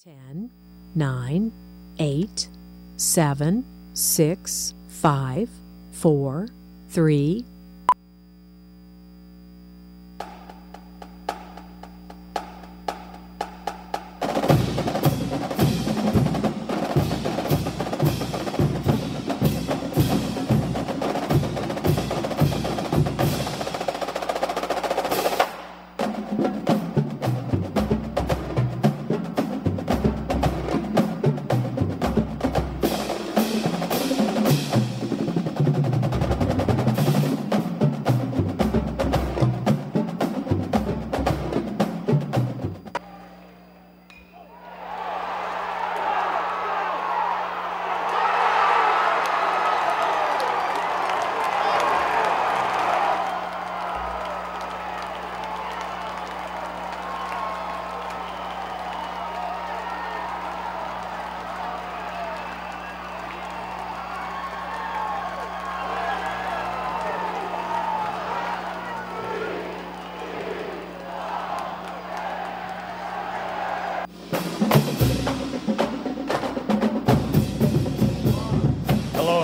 10, 9, 8, 7, 6, 5, 4, 3,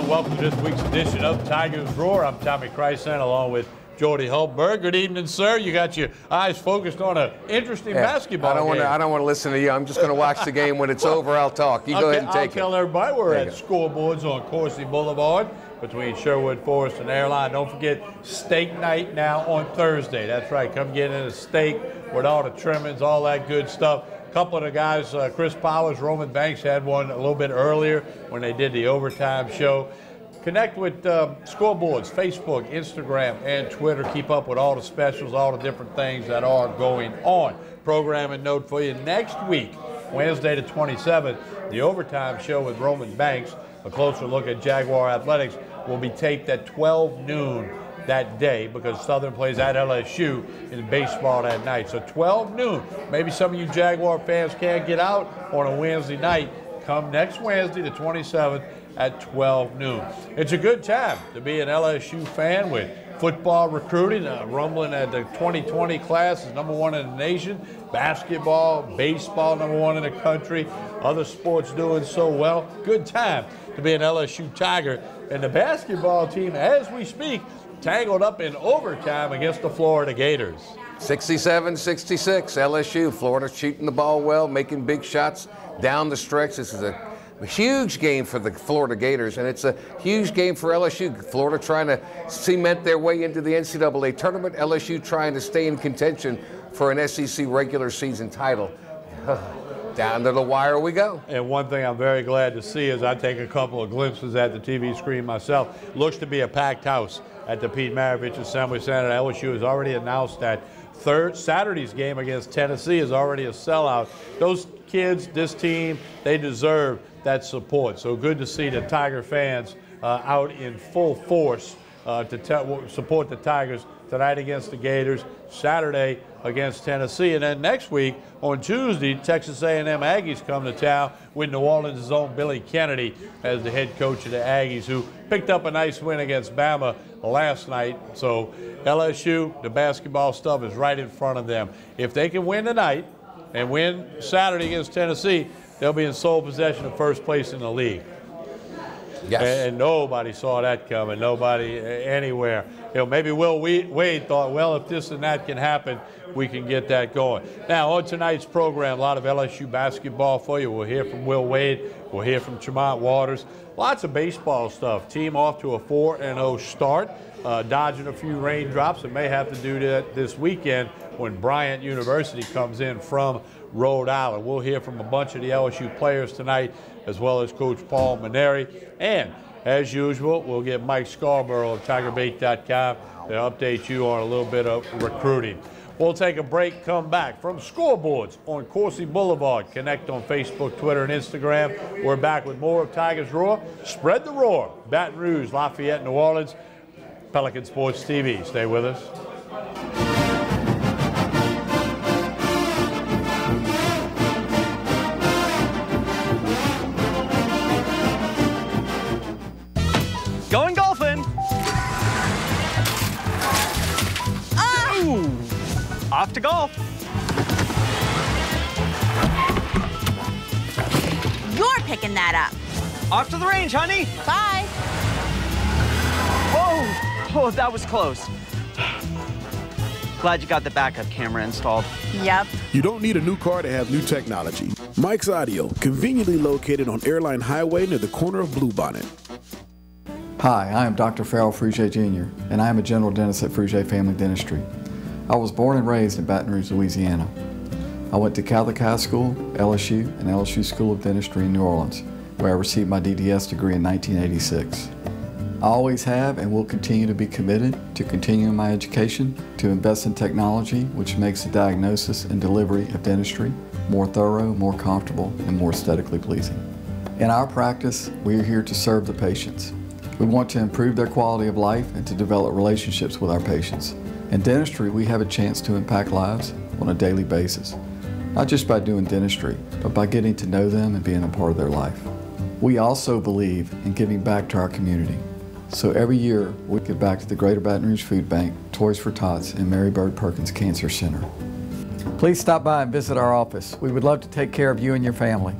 welcome to this week's edition of Tigers Roar. I'm Tommy Krysan along with Jordy Hultberg. Good evening, sir. You got your eyes focused on an interesting basketball game. I don't want to listen to you. I'm just going to watch the game. When it's over, I'll talk. You go ahead and take it. I'll tell everybody we're at Scoreboards on Coursey Boulevard between Sherwood Forest and Airline. Don't forget steak night now on Thursday. That's right. Come get in a steak with all the trimmings, all that good stuff. A couple of the guys, Chris Powers, Roman Banks had one a little bit earlier when they did the overtime show. Connect with Scoreboards, Facebook, Instagram, and Twitter. Keep up with all the specials, all the different things that are going on. Programming note for you next week, Wednesday the 27th, the overtime show with Roman Banks. A closer look at Jaguar Athletics will be taped at 12 noon that day because Southern plays at LSU in baseball that night. So 12 noon. Maybe some of you Jaguar fans can't get out on a Wednesday night. Come next Wednesday, the 27th, at 12 noon. It's a good time to be an LSU fan with football recruiting, rumbling at the 2020 class is #1 in the nation. Basketball, baseball, #1 in the country. Other sports doing so well. Good time to be an LSU Tiger. And the basketball team, as we speak, tangled up in overtime against the Florida Gators. 67-66, LSU. Florida shooting the ball well, making big shots down the stretch. This is a huge game for the Florida Gators, and it's a huge game for LSU. Florida trying to cement their way into the NCAA tournament. LSU trying to stay in contention for an SEC regular season title. Down to the wire we go. And one thing I'm very glad to see is I take a couple of glimpses at the TV screen myself. Looks to be a packed house at the Pete Maravich Assembly Center. LSU has already announced that Saturday's game against Tennessee is already a sellout. Those kids, this team, they deserve that support. So good to see the Tiger fans out in full force to support the Tigers tonight against the Gators, Saturday against Tennessee, and then next week on Tuesday, Texas A&M Aggies come to town with New Orleans' own Billy Kennedy as the head coach of the Aggies, who picked up a nice win against Bama last night. So LSU, the basketball stuff is right in front of them. If they can win tonight and win Saturday against Tennessee, they'll be in sole possession of first place in the league. Yes. And nobody saw that coming, nobody anywhere. You know, maybe Will Wade thought, well, if this and that can happen, we can get that going. Now, on tonight's program, a lot of LSU basketball for you. We'll hear from Will Wade. We'll hear from Tremont Waters. Lots of baseball stuff. Team off to a 4-0 start, dodging a few raindrops, and may have to do that this weekend when Bryant University comes in from Rhode Island. We'll hear from a bunch of the LSU players tonight, as well as Coach Paul Mainieri. And as usual, we'll get Mike Scarborough of TigerBait.com to update you on a little bit of recruiting. We'll take a break, come back from Scoreboards on Coursey Boulevard. Connect on Facebook, Twitter, and Instagram. We're back with more of Tigers Roar. Spread the roar. Baton Rouge, Lafayette, New Orleans. Pelican Sports TV. Stay with us. Going golfing. Off to golf. You're picking that up. Off to the range, honey. Bye. Whoa! Oh, that was close. Glad you got the backup camera installed. Yep. You don't need a new car to have new technology. Mike's Audio, conveniently located on Airline Highway near the corner of Bluebonnet. Hi, I am Dr. Farrell Frugier Jr., and I am a general dentist at Frugier Family Dentistry. I was born and raised in Baton Rouge, Louisiana. I went to Catholic High School, LSU, and LSU School of Dentistry in New Orleans, where I received my DDS degree in 1986. I always have and will continue to be committed to continuing my education, to invest in technology which makes the diagnosis and delivery of dentistry more thorough, more comfortable, and more aesthetically pleasing. In our practice, we are here to serve the patients. We want to improve their quality of life and to develop relationships with our patients. In dentistry, we have a chance to impact lives on a daily basis, not just by doing dentistry, but by getting to know them and being a part of their life. We also believe in giving back to our community. So every year, we give back to the Greater Baton Rouge Food Bank, Toys for Tots, and Mary Bird Perkins Cancer Center. Please stop by and visit our office. We would love to take care of you and your family.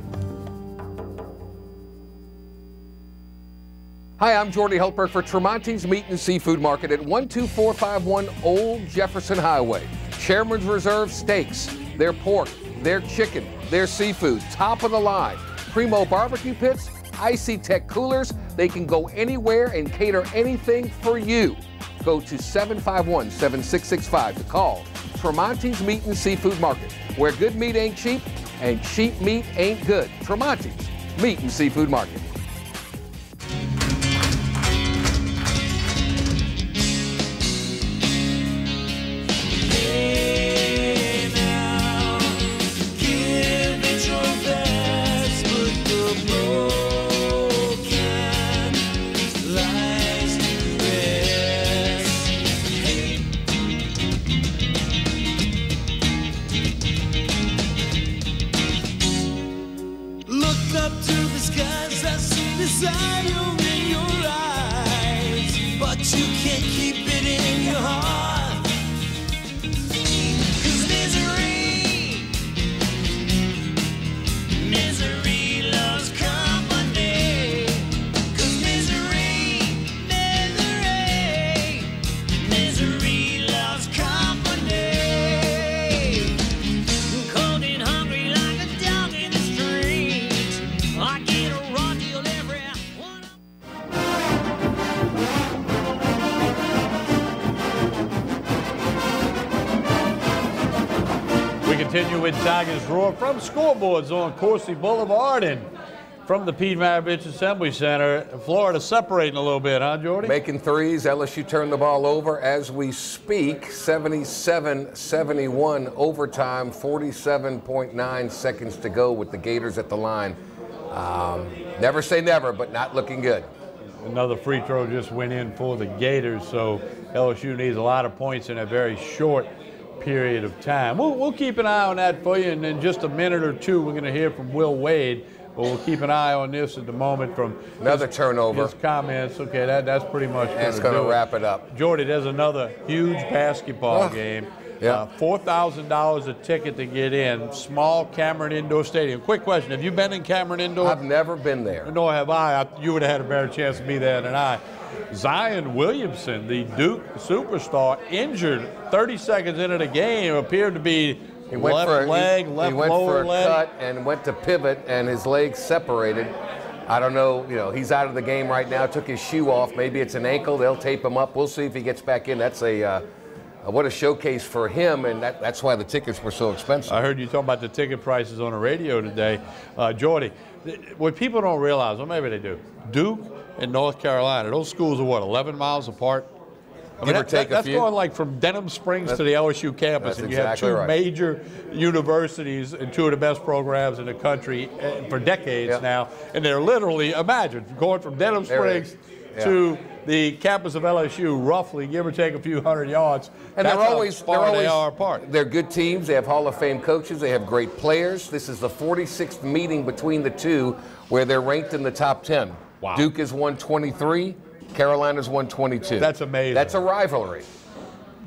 Hi, I'm Jordy Heltberg for Tremonti's Meat and Seafood Market at 12451 Old Jefferson Highway. Chairman's Reserve steaks, their pork, their chicken, their seafood, top of the line. Primo barbecue pits, Icy Tech coolers. They can go anywhere and cater anything for you. Go to 751-7665 to call Tremonti's Meat and Seafood Market, where good meat ain't cheap and cheap meat ain't good. Tremonti's Meat and Seafood Market. Continue with Tigers Roar from scoreboards on Coursey Boulevard and from the Pete Maravich Assembly Center. Florida separating a little bit, huh, Jordy? Making threes. LSU turned the ball over as we speak. 77-71 overtime, 47.9 seconds to go with the Gators at the line. Never say never, but not looking good. Another free throw just went in for the Gators, so LSU needs a lot of points in a very short period of time. We'll keep an eye on that for you, and in just a minute or two we're going to hear from Will Wade, but we'll keep an eye on this at the moment from another turnover. His comments. Okay, that's pretty much going to wrap it up. Jordy, there's another huge basketball game. Yeah. $4,000 a ticket to get in. Small Cameron Indoor Stadium. Quick question: have you been in Cameron Indoor? I've never been there. Nor have I. You would have had a better chance to be there than I. Zion Williamson, the Duke superstar, injured 30 seconds into the game, appeared to be left lower leg. He went for a cut and went to pivot, and his legs separated. I don't know, he's out of the game right now, took his shoe off. Maybe it's an ankle. They'll tape him up. We'll see if he gets back in. That's what a showcase for him, and that's why the tickets were so expensive. I heard you talking about the ticket prices on the radio today. Jordy, what people don't realize, or maybe they do, Duke and North Carolina, those schools are what, 11 miles apart? That's going like from Denham Springs to the LSU campus, and you have two major universities and two of the best programs in the country for decades now, and they're literally, imagine, going from Denham Springs to the campus of LSU, roughly, give or take a few hundred yards. And they're always apart. They're good teams. They have Hall of Fame coaches. They have great players. This is the 46th meeting between the two where they're ranked in the top 10. Wow. Duke is 123. Carolina's 122. That's amazing. That's a rivalry.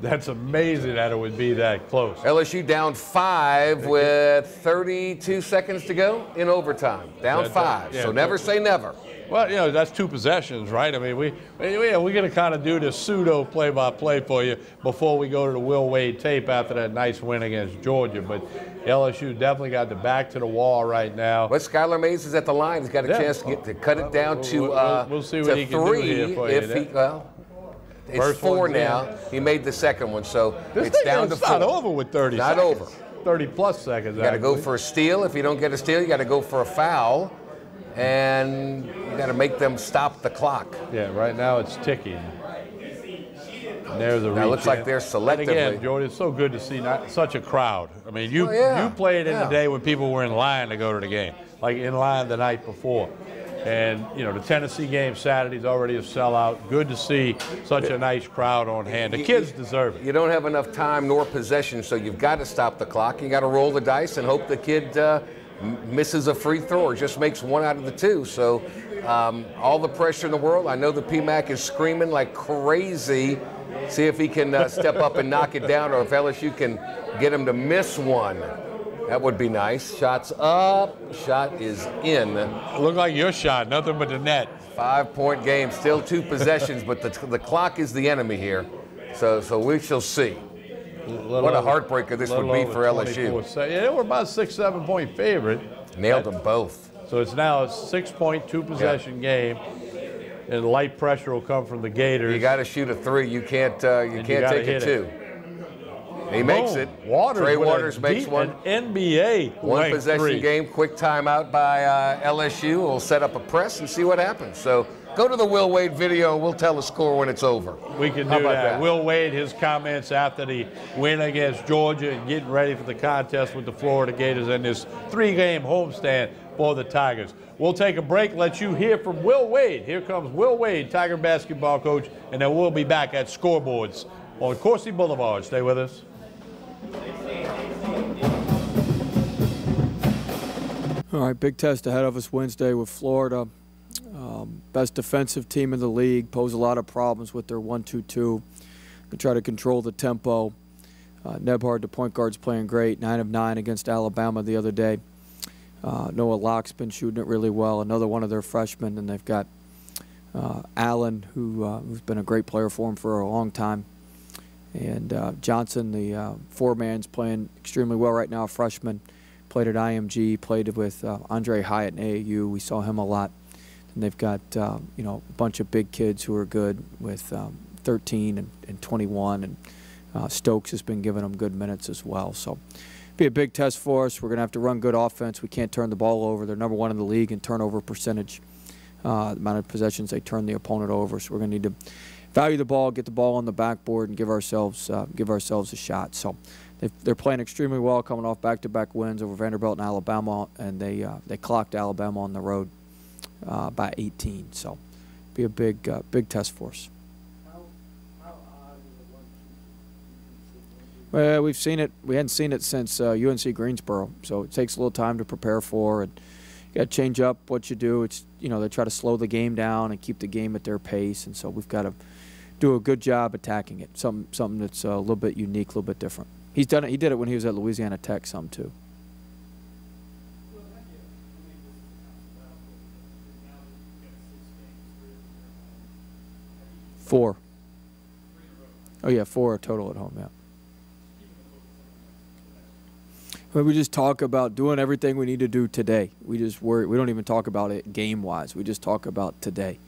That's amazing that it would be that close. LSU down 5 with 32 seconds to go in overtime. Down 5. So never say never. Well, you know, that's 2 possessions, right? I mean, we're going to kind of do the pseudo play-by-play for you before we go to the Will Wade tape after that nice win against Georgia. But LSU definitely got the back to the wall right now. But Skylar Mays is at the line. He's got a chance to cut it down to we'll see what he can 3 do here for you. Well, it's First 4 one's now. in. He made the second one, so This it's thing down to is 4. not over with 30 Not seconds. over. 30-plus seconds, You got to go for a steal. If you don't get a steal, you got to go for a foul. And you got to make them stop the clock. Yeah, right now it's ticking. And there's a reach. Now it looks like they're selectively. And again, Jordan, it's so good to see such a crowd. I mean, you played in the day when people were in line to go to the game, like in line the night before. And, you know, the Tennessee game Saturday's already a sellout. Good to see such a nice crowd on hand. The kids deserve it. You don't have enough time nor possession, so you've got to stop the clock. You got to roll the dice and hope the kid misses a free throw or just makes 1 out of the 2. So all the pressure in the world. I know the PMAC is screaming like crazy. See if he can step up and knock it down, or if LSU can get him to miss 1. That would be nice. Shots up. Shot is in. Look like your shot, nothing but the net. 5-point game, still 2 possessions, but the clock is the enemy here. So we shall see. What a heartbreaker this would be for LSU. Yeah, they were about a 6-7 point favorite. Nailed them both. So it's now a 6-point, 2-possession game, and light pressure will come from the Gators. You got to shoot a 3. You can't take a 2. He makes it. Trey Waters makes one. An NBA 1 possession 3. game. Quick timeout by LSU. We'll set up a press and see what happens. So go to the Will Wade video. We'll tell the score when it's over. We can do that. Will Wade, his comments after the win against Georgia and getting ready for the contest with the Florida Gators and this 3-game homestand for the Tigers. We'll take a break, let you hear from Will Wade. Here comes Will Wade, Tiger basketball coach, and then we'll be back at Scoreboards on Coursey Boulevard. Stay with us. All right, big test ahead of us Wednesday with Florida. Best defensive team in the league, pose a lot of problems with their 1-2-2. They try to control the tempo. Nebhard, the point guard's playing great, 9 of 9 against Alabama the other day. Noah Locke's been shooting it really well, another one of their freshmen, and they've got Allen, who's been a great player for them for a long time. And Johnson, the 4-man's playing extremely well right now, a freshman. Played at IMG, played with Andre Hyatt in AAU. We saw him a lot. And they've got you know, a bunch of big kids who are good with 13 and 21, and Stokes has been giving them good minutes as well. So it'll be a big test for us. We're going to have to run good offense. We can't turn the ball over. They're #1 in the league in turnover percentage, the amount of possessions they turn the opponent over. So we're going to need to value the ball, get the ball on the backboard, and give ourselves a shot. So they're playing extremely well, coming off back-to-back wins over Vanderbilt and Alabama, and they clocked Alabama on the road by 18. So be a big test for us. Well, we've seen it. We hadn't seen it since UNC Greensboro, so it takes a little time to prepare for. And you got to change up what you do. It's, you know, they try to slow the game down and keep the game at their pace, and so we've got to do a good job attacking it. Something that's a little bit unique, a little bit different. He's done it. He did it when he was at Louisiana Tech some too. Four. Oh yeah, 4 total at home. Yeah. We just talk about doing everything we need to do today. We don't even talk about it game-wise. We just talk about today.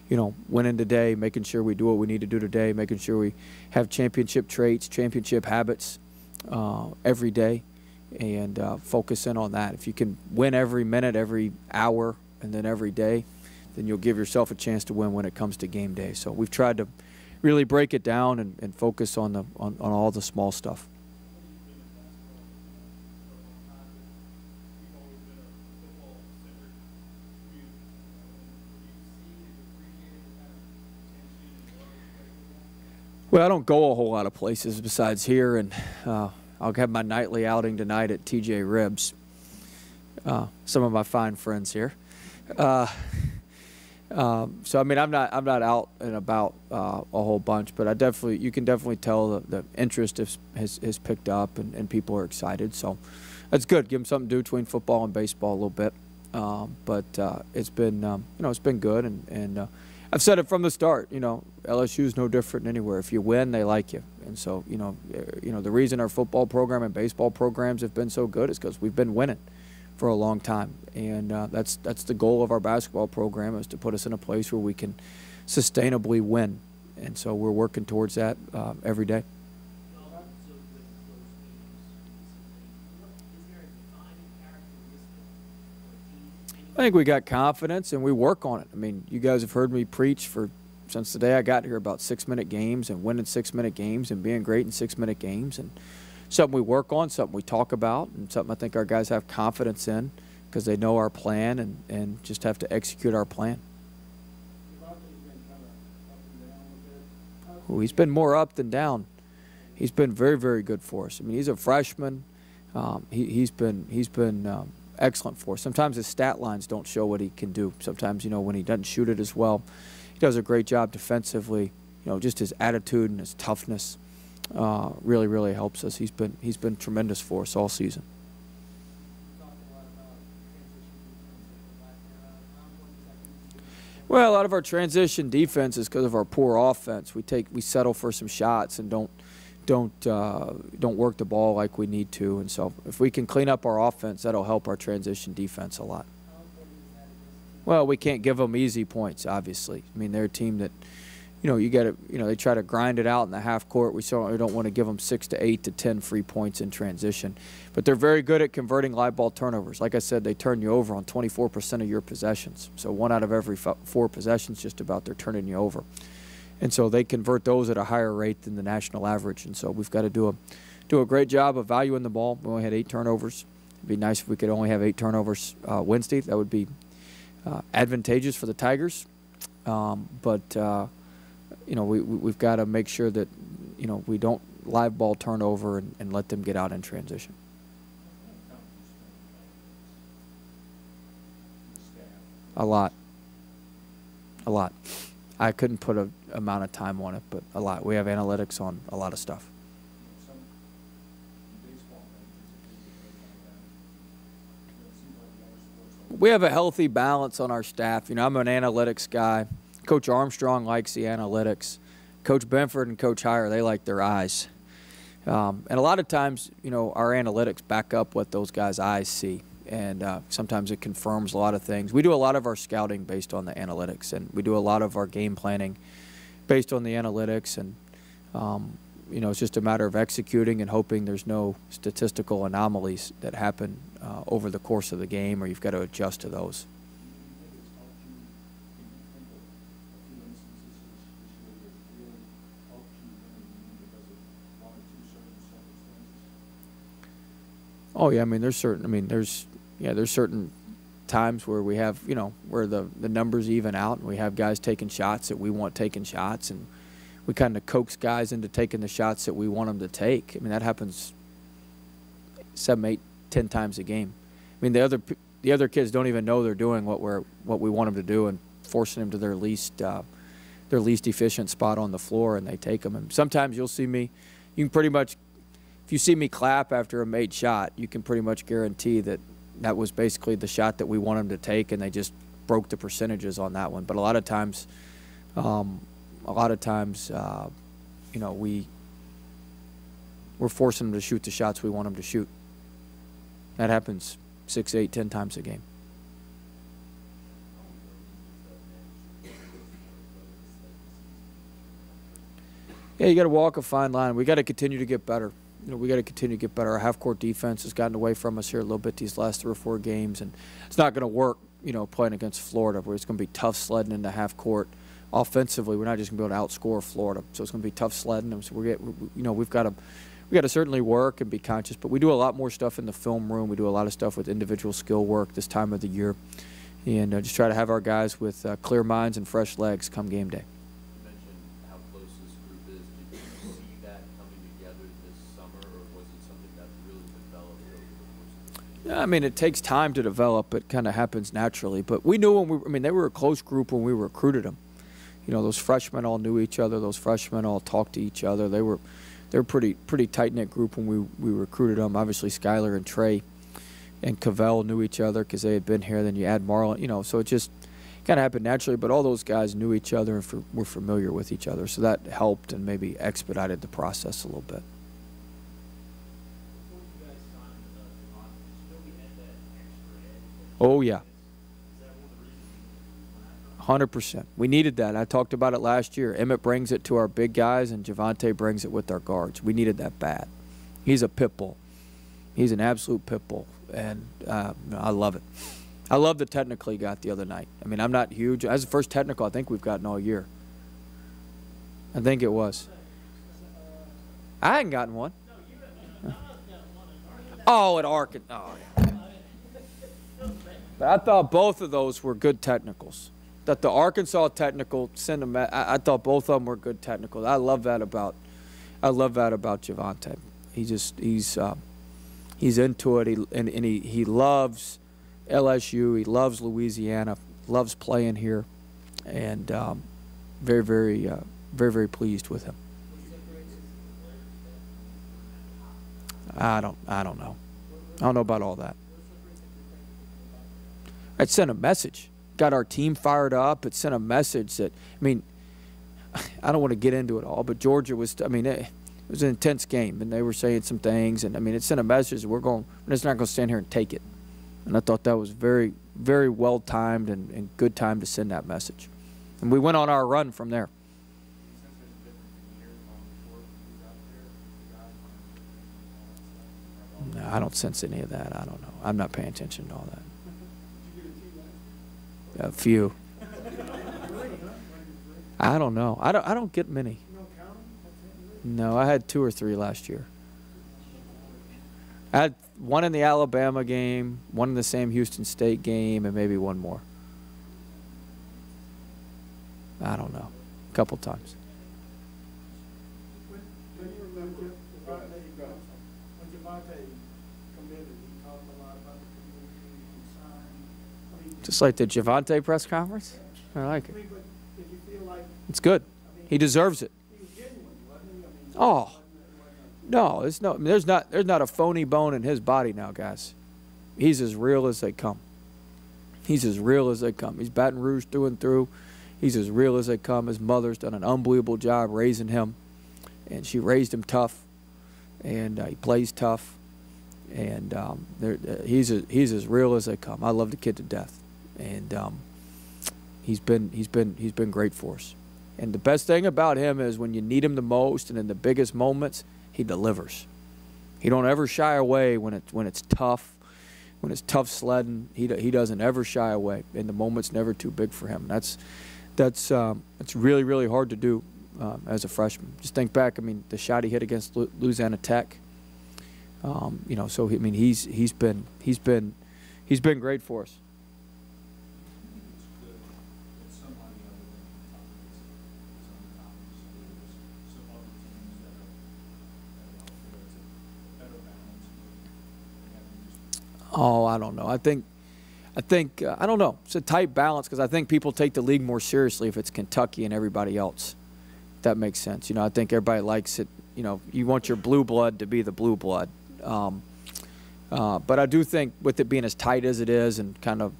You know, winning today, making sure we do what we need to do today, making sure we have championship traits, championship habits every day, and focus in on that. If you can win every minute, every hour, and then every day, then you'll give yourself a chance to win when it comes to game day. So we've tried to really break it down and focus on all the small stuff. Well, I don't go a whole lot of places besides here, and I'll have my nightly outing tonight at TJ Ribs. Some of my fine friends here. So I mean, I'm not out and about a whole bunch, but you can definitely tell the interest has picked up and people are excited. So that's good. Give them something to do between football and baseball a little bit. But it's been it's been good, and I've said it from the start. LSU is no different than anywhere. If you win, they like you, and so the reason our football program and baseball programs have been so good is because we've been winning for a long time, and that's the goal of our basketball program, is to put us in a place where we can sustainably win, and so we're working towards that every day. I think we got confidence and we work on it. I mean, you guys have heard me preach since the day I got here about 6-minute games and winning 6-minute games and being great in 6-minute games, and something we work on, something we talk about, and something I think our guys have confidence in because they know our plan and just have to execute our plan. Ooh, he's been more up than down. He's been very, very good for us. I mean, he's a freshman. He's been excellent for us. Sometimes his stat lines don't show what he can do. Sometimes, when he doesn't shoot it as well, he does a great job defensively. Just his attitude and his toughness really, really helps us. He's been tremendous for us all season. Well, a lot of our transition defense is because of our poor offense. We settle for some shots and don't work the ball like we need to, and so if we can clean up our offense, that'll help our transition defense a lot. Well, we can't give them easy points, obviously. I mean, they're a team that, you got to, they try to grind it out in the half court. We certainly don't want to give them 6 to 8 to 10 free points in transition, but they're very good at converting live ball turnovers. Like I said, they turn you over on 24% of your possessions. So 1 out of every 4 possessions, just about, they're turning you over. And so they convert those at a higher rate than the national average. And so we've got to do a great job of valuing the ball. We only had 8 turnovers. It'd be nice if we could only have 8 turnovers Wednesday. That would be advantageous for the Tigers. We've got to make sure that we don't live ball turnover and let them get out in transition. A lot. I couldn't put an amount of time on it, but a lot. We have analytics on a lot of stuff. We have a healthy balance on our staff. I'm an analytics guy. Coach Armstrong likes the analytics. Coach Benford and Coach Heyer, they like their eyes. And a lot of times, our analytics back up what those guys' eyes see. And sometimes it confirms a lot of things. We do a lot of our scouting based on the analytics, and we do a lot of our game planning based on the analytics. And, it's just a matter of executing and hoping there's no statistical anomalies that happen over the course of the game, or you've got to adjust to those. Oh yeah, I mean there's certain times where we have where the numbers even out and we have guys taking shots that we want taking shots, and we kind of coax guys into taking the shots that we want them to take. I mean that happens 7, 8, 10 times a game. I mean the other kids don't even know they're doing what we want them to do, and forcing them to their least efficient spot on the floor, and they take them. And sometimes you'll see me, you can pretty much. If you see me clap after a made shot, you can pretty much guarantee that was basically the shot that we want them to take, and they just broke the percentages on that one. But a lot of times, we're forcing them to shoot the shots we want them to shoot. That happens 6, 8, 10 times a game. Yeah, you got to walk a fine line. We got to continue to get better. We got to continue to get better. Our half-court defense has gotten away from us here a little bit these last 3 or 4 games, and it's not going to work, playing against Florida, where it's going to be tough sledding into half-court. Offensively, we're not just going to be able to outscore Florida, so it's going to be tough sledding. So we've got to certainly work and be conscious, but we do a lot more stuff in the film room. We do a lot of stuff with individual skill work this time of the year, and just try to have our guys with clear minds and fresh legs come game day. I mean, it takes time to develop. It kind of happens naturally. But we knew I mean, they were a close group when we recruited them. You know, those freshmen all knew each other. Those freshmen all talked to each other. They were pretty tight-knit group when we recruited them. Obviously, Skyler and Trey and Cavell knew each other because they had been here. Then you add Marlon, you know, so it just kind of happened naturally. But all those guys knew each other and were familiar with each other. So that helped and maybe expedited the process a little bit. Oh, yeah. 100%. We needed that. I talked about it last year. Emmett brings it to our big guys, and Javonte brings it with our guards. We needed that bad. He's a pit bull. He's an absolute pit bull, and I love it. I love the technical he got the other night. I mean, I'm not huge. That's the first technical I think we've gotten all year. I think it was. I hadn't gotten one. Oh, at Arkansas. Oh, yeah. But I thought both of those were good technicals. That the Arkansas technical, I thought both of them were good technicals. I love that about Javonte. He's into it. He loves LSU. He loves Louisiana. Loves playing here, and very pleased with him. I don't know. I don't know about all that. It sent a message. Got our team fired up. It sent a message that, I mean, I don't want to get into it all, but Georgia was, I mean, it was an intense game, and they were saying some things, and I mean, it sent a message that we're just not going to stand here and take it. And I thought that was very, very well timed and good time to send that message. And we went on our run from there. No, I don't sense any of that. I don't know. I'm not paying attention to all that. A few. I don't know. I don't get many. No, I had 2 or 3 last year. I had one in the Alabama game, one in the Sam Houston State game, and maybe one more. I don't know. A couple times. Just like the Javonte press conference? I like it. It's good. He deserves it. Oh. No, there's not a phony bone in his body now, guys. He's as real as they come. He's as real as they come. He's Baton Rouge through and through. He's as real as they come. His mother's done an unbelievable job raising him, and she raised him tough, and he plays tough, and he's as real as they come. I love the kid to death. And he's been great for us. And the best thing about him is when you need him the most and in the biggest moments, he delivers. He don't ever shy away when it's tough, when it's tough sledding. He doesn't ever shy away, and the moment's never too big for him. That's really, really hard to do as a freshman. Just think back. I mean, the shot he hit against Louisiana Tech. You know, so I mean, he's been great for us. Oh, I don't know. I think I don't know. It's a tight balance because I think people take the league more seriously if it's Kentucky and everybody else. If that makes sense. You know, I think everybody likes it. You know, you want your blue blood to be the blue blood. But I do think with it being as tight as it is and kind of,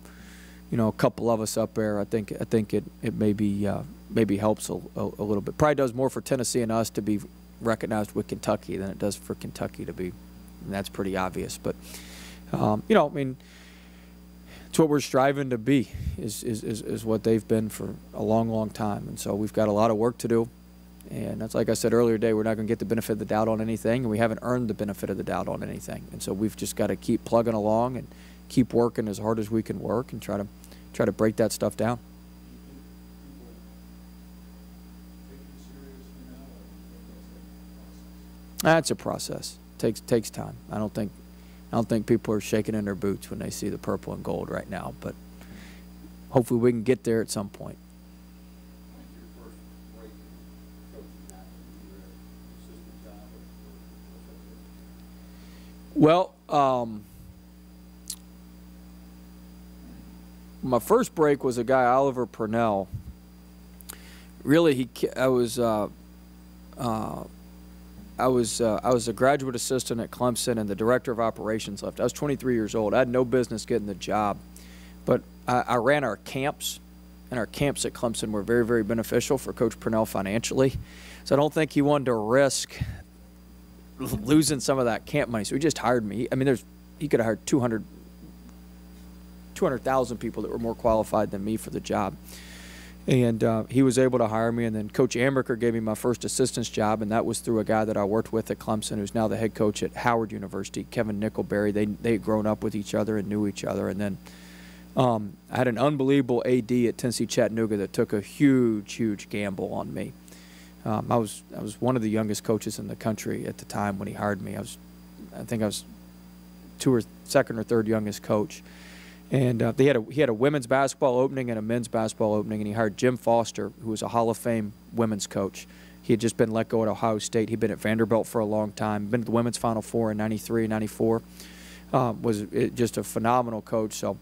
you know, a couple of us up there, I think it maybe helps a little bit. Probably does more for Tennessee and us to be recognized with Kentucky than it does for Kentucky to be, and that's pretty obvious. But you know, I mean, it's what we're striving to be is what they've been for a long, long time. And so we've got a lot of work to do. And that's like I said earlier today, we're not going to get the benefit of the doubt on anything, and we haven't earned the benefit of the doubt on anything. And so we've just got to keep plugging along and keep working as hard as we can work and try to break that stuff down. That's a process. Takes time. I don't think people are shaking in their boots when they see the purple and gold right now, but hopefully we can get there at some point. Well, my first break was a guy, Oliver Purnell. Really, I was a graduate assistant at Clemson, and the director of operations left. I was 23 years old. I had no business getting the job, but I ran our camps, and our camps at Clemson were very, very beneficial for Coach Purnell financially. So I don't think he wanted to risk losing some of that camp money. So he just hired me. I mean, he could have hired 200,000 people that were more qualified than me for the job. And he was able to hire me, and then Coach Amaker gave me my first assistant's job, and that was through a guy that I worked with at Clemson, who's now the head coach at Howard University, Kevin Nickelberry. They had grown up with each other and knew each other. And then I had an unbelievable AD at Tennessee Chattanooga that took a huge, huge gamble on me. I was one of the youngest coaches in the country at the time when he hired me. I think I was second or third youngest coach. And he had a women's basketball opening and a men's basketball opening, and he hired Jim Foster, who was a Hall of Fame women's coach. He had just been let go at Ohio State. He'd been at Vanderbilt for a long time, been to the women's Final Four in '93 and '94. Was just a phenomenal coach. So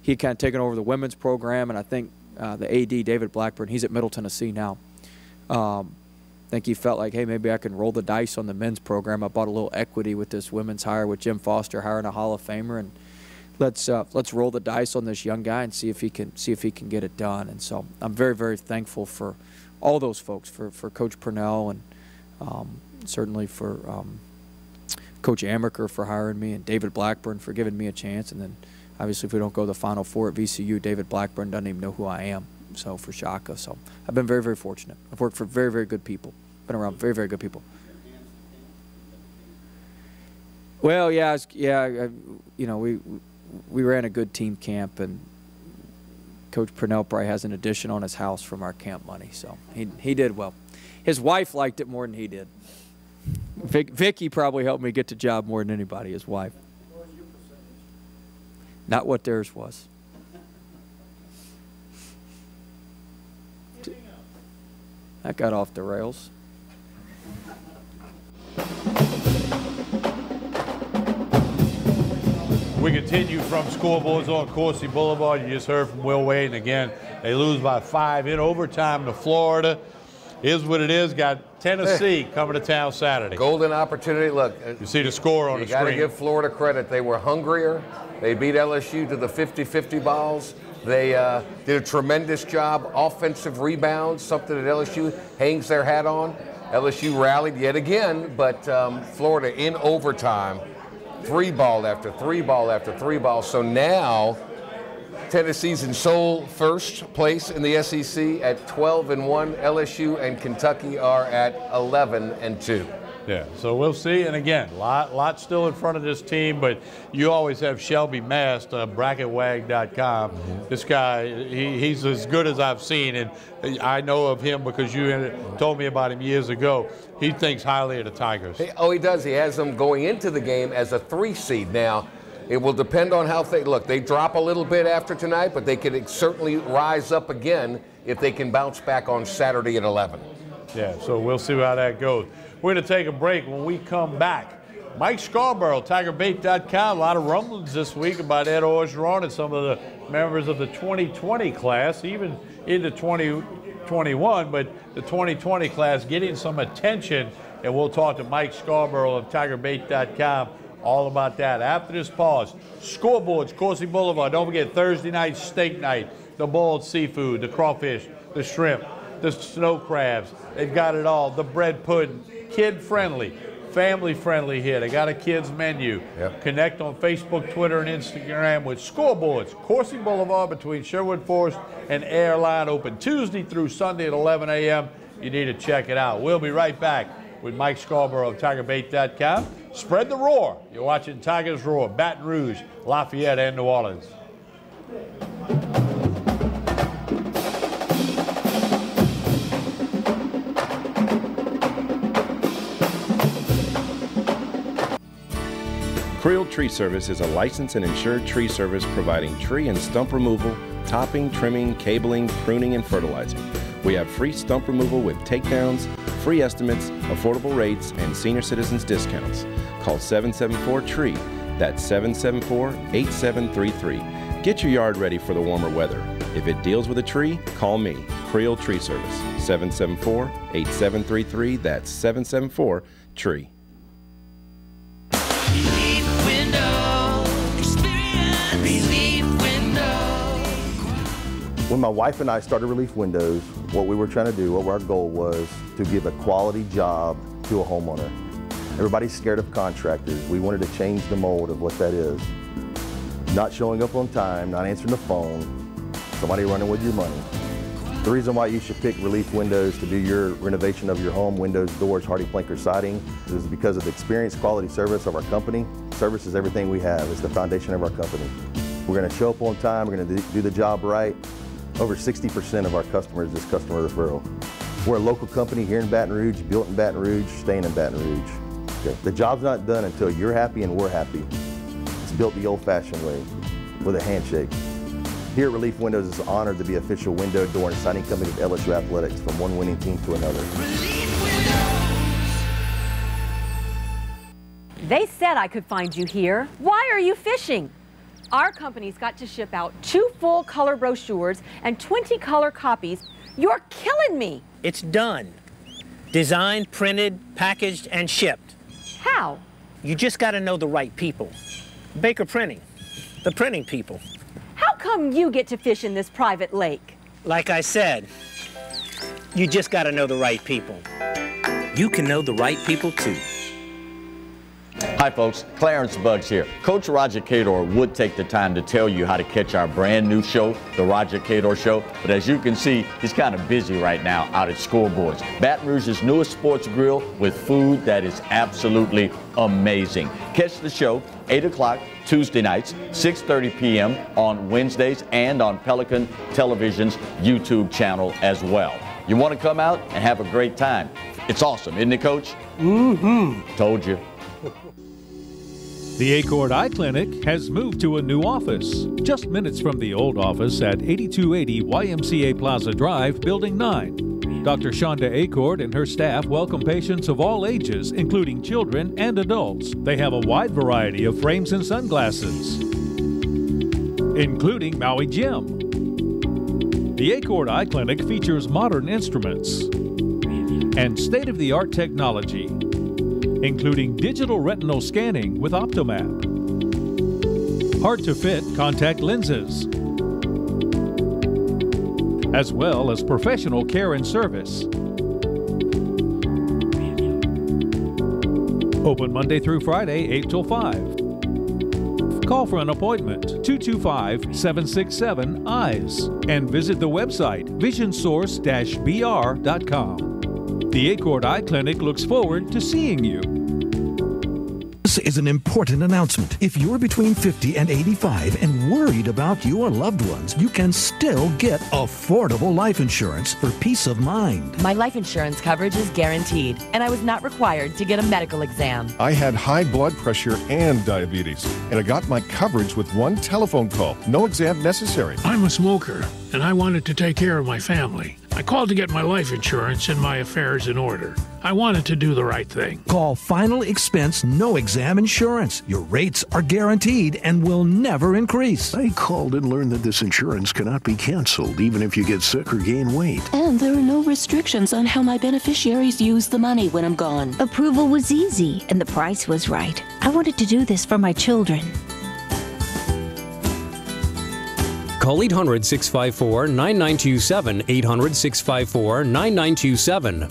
he had kind of taken over the women's program, and I think the AD, David Blackburn, he's at Middle Tennessee now. I think he felt like, hey, maybe I can roll the dice on the men's program. I bought a little equity with this women's hire with Jim Foster hiring a Hall of Famer, and let's roll the dice on this young guy and see if he can get it done. And so I'm very, very thankful for all those folks, for Coach Purnell, and certainly for Coach Amaker for hiring me, and David Blackburn for giving me a chance. And then obviously if we don't go to the Final Four at VCU, David Blackburn doesn't even know who I am. So for Shaka, so I've been very, very fortunate. I've worked for very, very good people. Been around very, very good people. Well, yeah, we ran a good team camp, and Coach Purnell probably has an addition on his house from our camp money, so he did well. His wife liked it more than he did. Vicky probably helped me get the job more than anybody, his wife. What was your percentage? Not what theirs was. That got off the rails. We continue from scoreboards on Coursey Boulevard. You just heard from Will Wade, and again, they lose by 5 in overtime to Florida. Is what it is. Got Tennessee coming to town Saturday. Golden opportunity. Look, you see the score on the screen. You got to give Florida credit. They were hungrier. They beat LSU to the 50-50 balls. They did a tremendous job. Offensive rebounds, something that LSU hangs their hat on. LSU rallied yet again, but Florida in overtime, 3-ball after 3-ball after 3-ball. So now Tennessee's in sole first place in the SEC at 12-1. LSU and Kentucky are at 11-2. Yeah, so we'll see. And again, lot still in front of this team, but you always have Shelby Mast, bracketwag.com. This guy, he's as good as I've seen, and I know of him because you told me about him years ago. He thinks highly of the Tigers. He does. He has them going into the game as a 3 seed. Now, it will depend on how they drop a little bit after tonight, but they could certainly rise up again if they can bounce back on Saturday at 11. Yeah, so we'll see how that goes. We're going to take a break. When we come back, Mike Scarborough, TigerBait.com. A lot of rumblings this week about Ed Orgeron and some of the members of the 2020 class, even into 2021, but the 2020 class getting some attention. And we'll talk to Mike Scarborough of TigerBait.com all about that. After this pause, scoreboards, Coursey Boulevard. Don't forget Thursday night, steak night, the boiled seafood, the crawfish, the shrimp, the snow crabs. They've got it all. The bread pudding. Kid-friendly, family-friendly here. They got a kids menu. Yep. Connect on Facebook, Twitter, and Instagram with scoreboards. Coursey Boulevard between Sherwood Forest and Airline, open Tuesday through Sunday at 11 a.m. You need to check it out. We'll be right back with Mike Scarborough of TigerBait.com. Spread the roar. You're watching Tigers Roar, Baton Rouge, Lafayette, and New Orleans. Creel Tree Service is a licensed and insured tree service providing tree and stump removal, topping, trimming, cabling, pruning, and fertilizing. We have free stump removal with takedowns, free estimates, affordable rates, and senior citizens discounts. Call 774-TREE. That's 774-8733. Get your yard ready for the warmer weather. If it deals with a tree, call me, Creel Tree Service, 774-8733. That's 774-TREE. Relief Window. Experience Relief Window. When my wife and I started Relief Windows, what we were trying to do, what our goal was to give a quality job to a homeowner. Everybody's scared of contractors. We wanted to change the mold of what that is. Not showing up on time, not answering the phone, somebody running with your money. The reason why you should pick Relief Windows to do your renovation of your home, windows, doors, HardiePlank siding, is because of the experience, quality service of our company. Service is everything we have. It's the foundation of our company. We're going to show up on time. We're going to do the job right. Over 60% of our customers is customer referral. We're a local company here in Baton Rouge, built in Baton Rouge, staying in Baton Rouge. Okay. The job's not done until you're happy and we're happy. It's built the old-fashioned way, with a handshake. Here at Relief Windows, it's an honor to be official window, door, and siding company of LSU Athletics, from one winning team to another. They said I could find you here. Why are you fishing? Our company's got to ship out 2 full color brochures and 20 color copies. You're killing me. It's done. Designed, printed, packaged, and shipped. How? You just got to know the right people. Baker Printing, the printing people. How come you get to fish in this private lake? Like I said, you just got to know the right people. You can know the right people too. Hi folks, Clarence Buggs here. Coach Roger Cador would take the time to tell you how to catch our brand new show, The Roger Cador Show, but as you can see, he's kind of busy right now out at Scoreboards, Baton Rouge's newest sports grill with food that is absolutely amazing. Catch the show 8 o'clock Tuesday nights, 6:30 p.m. on Wednesdays, and on Pelican Television's YouTube channel as well. You want to come out and have a great time. It's awesome, isn't it, Coach? Mm-hmm. Told you. The Acord Eye Clinic has moved to a new office, just minutes from the old office at 8280 YMCA Plaza Drive, Building 9. Dr. Shonda Acord and her staff welcome patients of all ages, including children and adults. They have a wide variety of frames and sunglasses, including Maui Jim. The Acord Eye Clinic features modern instruments and state-of-the-art technology, including digital retinal scanning with Optomap, hard-to-fit contact lenses, as well as professional care and service. Open Monday through Friday, 8 till 5. Call for an appointment, 225-767-EYES, and visit the website, visionsource-br.com. The Acord Eye Clinic looks forward to seeing you. This is an important announcement. If you're between 50 and 85 and worried about your loved ones, you can still get affordable life insurance for peace of mind. My life insurance coverage is guaranteed, and I was not required to get a medical exam. I had high blood pressure and diabetes, and I got my coverage with one telephone call. No exam necessary. I'm a smoker, and I wanted to take care of my family. I called to get my life insurance and my affairs in order. I wanted to do the right thing. Call Final Expense No Exam Insurance. Your rates are guaranteed and will never increase. I called and learned that this insurance cannot be canceled even if you get sick or gain weight. And there are no restrictions on how my beneficiaries use the money when I'm gone. Approval was easy and the price was right. I wanted to do this for my children. Call 800-654-9927, 800-654-9927.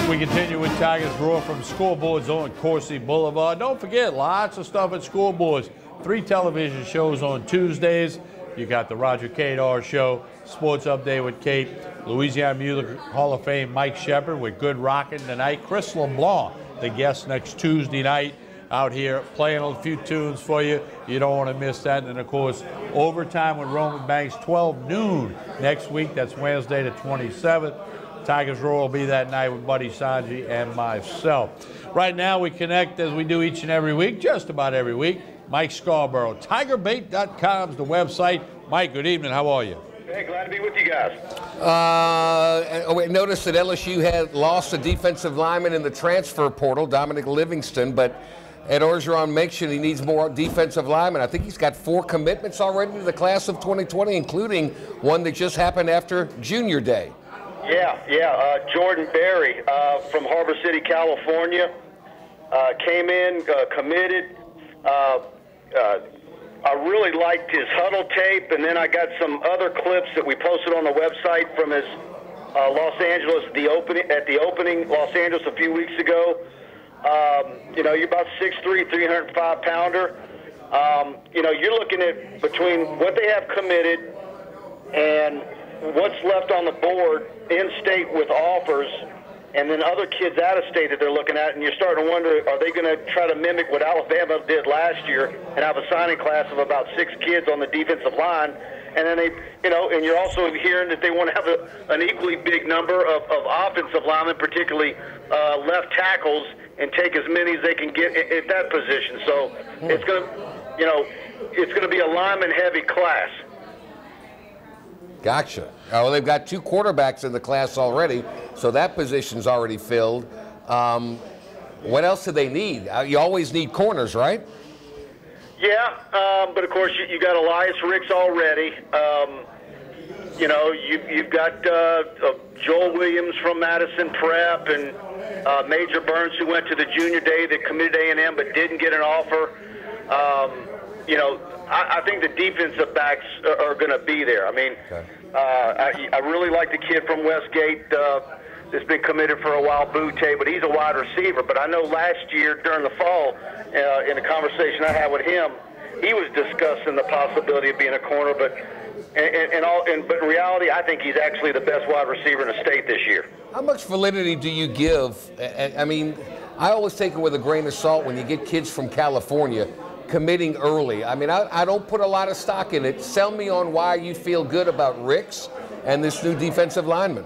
We continue with Tigers Roar from Scoreboards on Coursey Boulevard. Don't forget, lots of stuff at Scoreboards. 3 television shows on Tuesdays. You got the Roger Cador Show, Sports Update with Kate, Louisiana Music Hall of Fame Mike Shepard with Good Rockin' tonight. Chris LeBlanc, the guest next Tuesday night, out here playing a few tunes for you. You don't want to miss that. And, of course, Overtime with Roman Banks, 12 noon next week. That's Wednesday the 27th. Tigers Roar will be that night with Buddy Sanji and myself. Right now we connect, as we do each and every week, just about every week, Mike Scarborough. TigerBait.com is the website. Mike, good evening. How are you? Hey, glad to be with you guys. Notice that LSU had lost a defensive lineman in the transfer portal, Dominic Livingston, but Ed Orgeron mentioned he needs more defensive linemen. I think he's got 4 commitments already to the class of 2020, including one that just happened after Junior Day. Yeah. Jordan Berry from Harbor City, California, came in, committed. I really liked his huddle tape, and then I got some other clips that we posted on the website from his Los Angeles, at the opening Los Angeles a few weeks ago. You're about 6'3", 305-pounder. You're looking at between what they have committed and what's left on the board in-state with offers, and then other kids out of state that they're looking at, and you're starting to wonder, are they going to try to mimic what Alabama did last year and have a signing class of about 6 kids on the defensive line? And then and you're also hearing that they want to have an equally big number of offensive linemen, particularly left tackles, and take as many as they can get at that position. So it's going to be a lineman-heavy class. Gotcha. Well, they've got 2 quarterbacks in the class already, so that position's already filled. What else do they need? You always need corners, right? Yeah, but of course you got Elias Ricks already. You've got Joel Williams from Madison Prep, and Major Burns, who went to the Junior Day, that committed A&M but didn't get an offer. I think the defensive backs are going to be there. I mean, I really like the kid from Westgate that's been committed for a while, Butte, but he's a wide receiver. But I know last year during the fall, in a conversation I had with him, he was discussing the possibility of being a corner. But in reality, I think he's actually the best wide receiver in the state this year. How much validity do you give? I mean, I always take it with a grain of salt when you get kids from California committing early. I mean, I don't put a lot of stock in it. Sell me on why you feel good about Ricks and this new defensive lineman.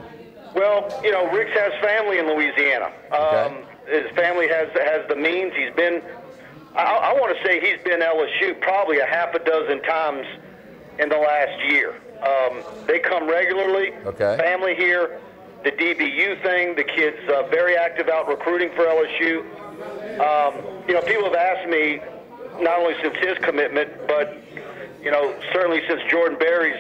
Well, Ricks has family in Louisiana. His family has the means. He's been, I want to say he's been LSU probably a half a dozen times in the last year. They come regularly. Family here. The DBU thing, the kid's very active out recruiting for LSU. People have asked me, not only since his commitment, but certainly since Jordan Berry's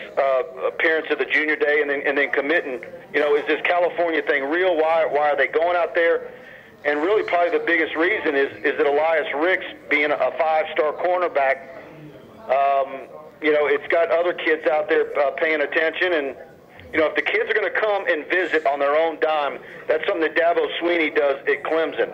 appearance at the Junior Day and then committing, is this California thing real? Why are they going out there? And really, probably the biggest reason is that Elias Ricks, being a 5-star cornerback, it's got other kids out there paying attention. And if the kids are going to come and visit on their own dime, that's something that Dabo Sweeney does at Clemson.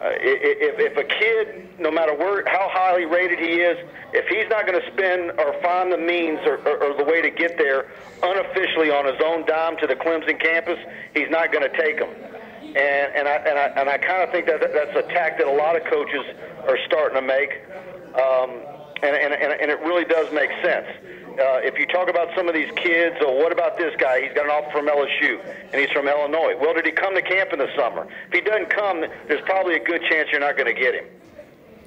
If a kid, no matter how highly rated he is, if he's not going to spend or find the means or the way to get there unofficially on his own dime to the Clemson campus, he's not going to take them. And I kind of think that's a tack that a lot of coaches are starting to make, and it really does make sense. If you talk about some of these kids, what about this guy? He's got an offer from LSU, and he's from Illinois. Well, did he come to camp in the summer? If he doesn't come, there's probably a good chance you're not going to get him.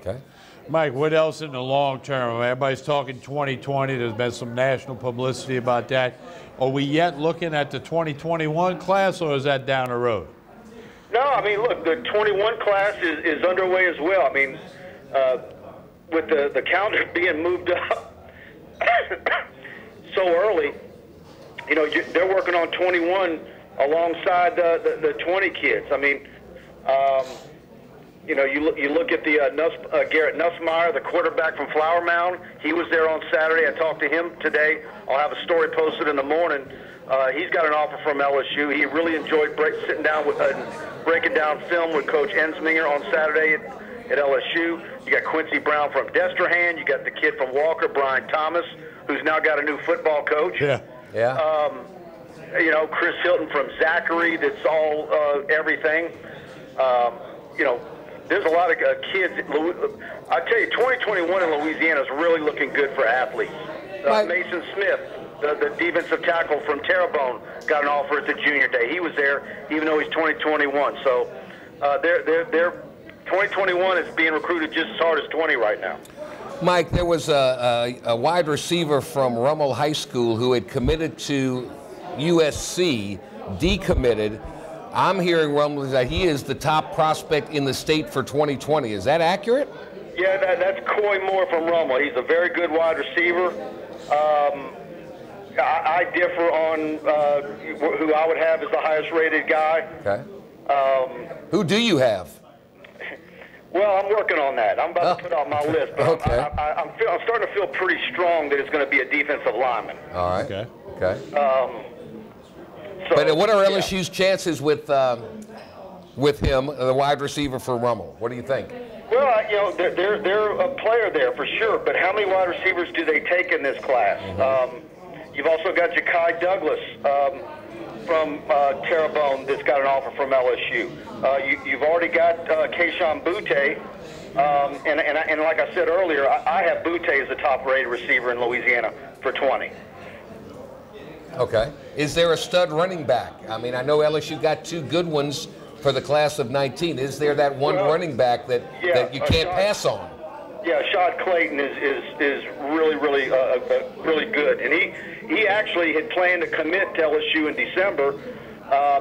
Okay. Mike, what else in the long term? Everybody's talking 2020. There's been some national publicity about that. Are we yet looking at the 2021 class, or is that down the road? No, I mean, look, the 21 class is underway as well. I mean, with the calendar being moved up so early, they're working on 21 alongside the 20 kids. I mean, you look at the Garrett Nussmeier, the quarterback from Flower Mound. He was there on Saturday. I talked to him today. I'll have a story posted in the morning. He's got an offer from LSU. He really enjoyed sitting down with breaking down film with Coach Ensminger on Saturday at LSU. You got Quincy Brown from Destrehan. You got the kid from Walker, Brian Thomas, who's now got a new football coach. Yeah. Chris Hilton from Zachary. That's all everything. There's a lot of kids. I tell you, 2021 in Louisiana is really looking good for athletes. Mason Smith, the defensive tackle from Terrebonne, got an offer at the Junior Day. He was there, even though he's 2021. So they're 2021 is being recruited just as hard as 20 right now. Mike, there was a wide receiver from Rummel High School who had committed to USC, decommitted. I'm hearing rumblings that he is the top prospect in the state for 2020. Is that accurate? Yeah, that's Coy Moore from Rummel. He's a very good wide receiver. I differ on who I would have as the highest rated guy. Okay. Who do you have? Well, I'm working on that. I'm about to put out my list, but Okay. I'm starting to feel pretty strong that it's going to be a defensive lineman. All right. Okay. Okay. So, But what are LSU's chances with him, the wide receiver for Rummel? What do you think? Well, they're a player there for sure, but how many wide receivers do they take in this class? You've also got Ja'Kai Douglas from Terrebonne that's got an offer from LSU. You've already got Keishon Butte, and like I said earlier, I have Butte as the top-rated receiver in Louisiana for 20. Okay. Is there a stud running back? I mean, I know LSU got two good ones for the class of 19. Is there that one running back that you can't pass on? Yeah, Shad Clayton is really good, and he actually had planned to commit to LSU in December,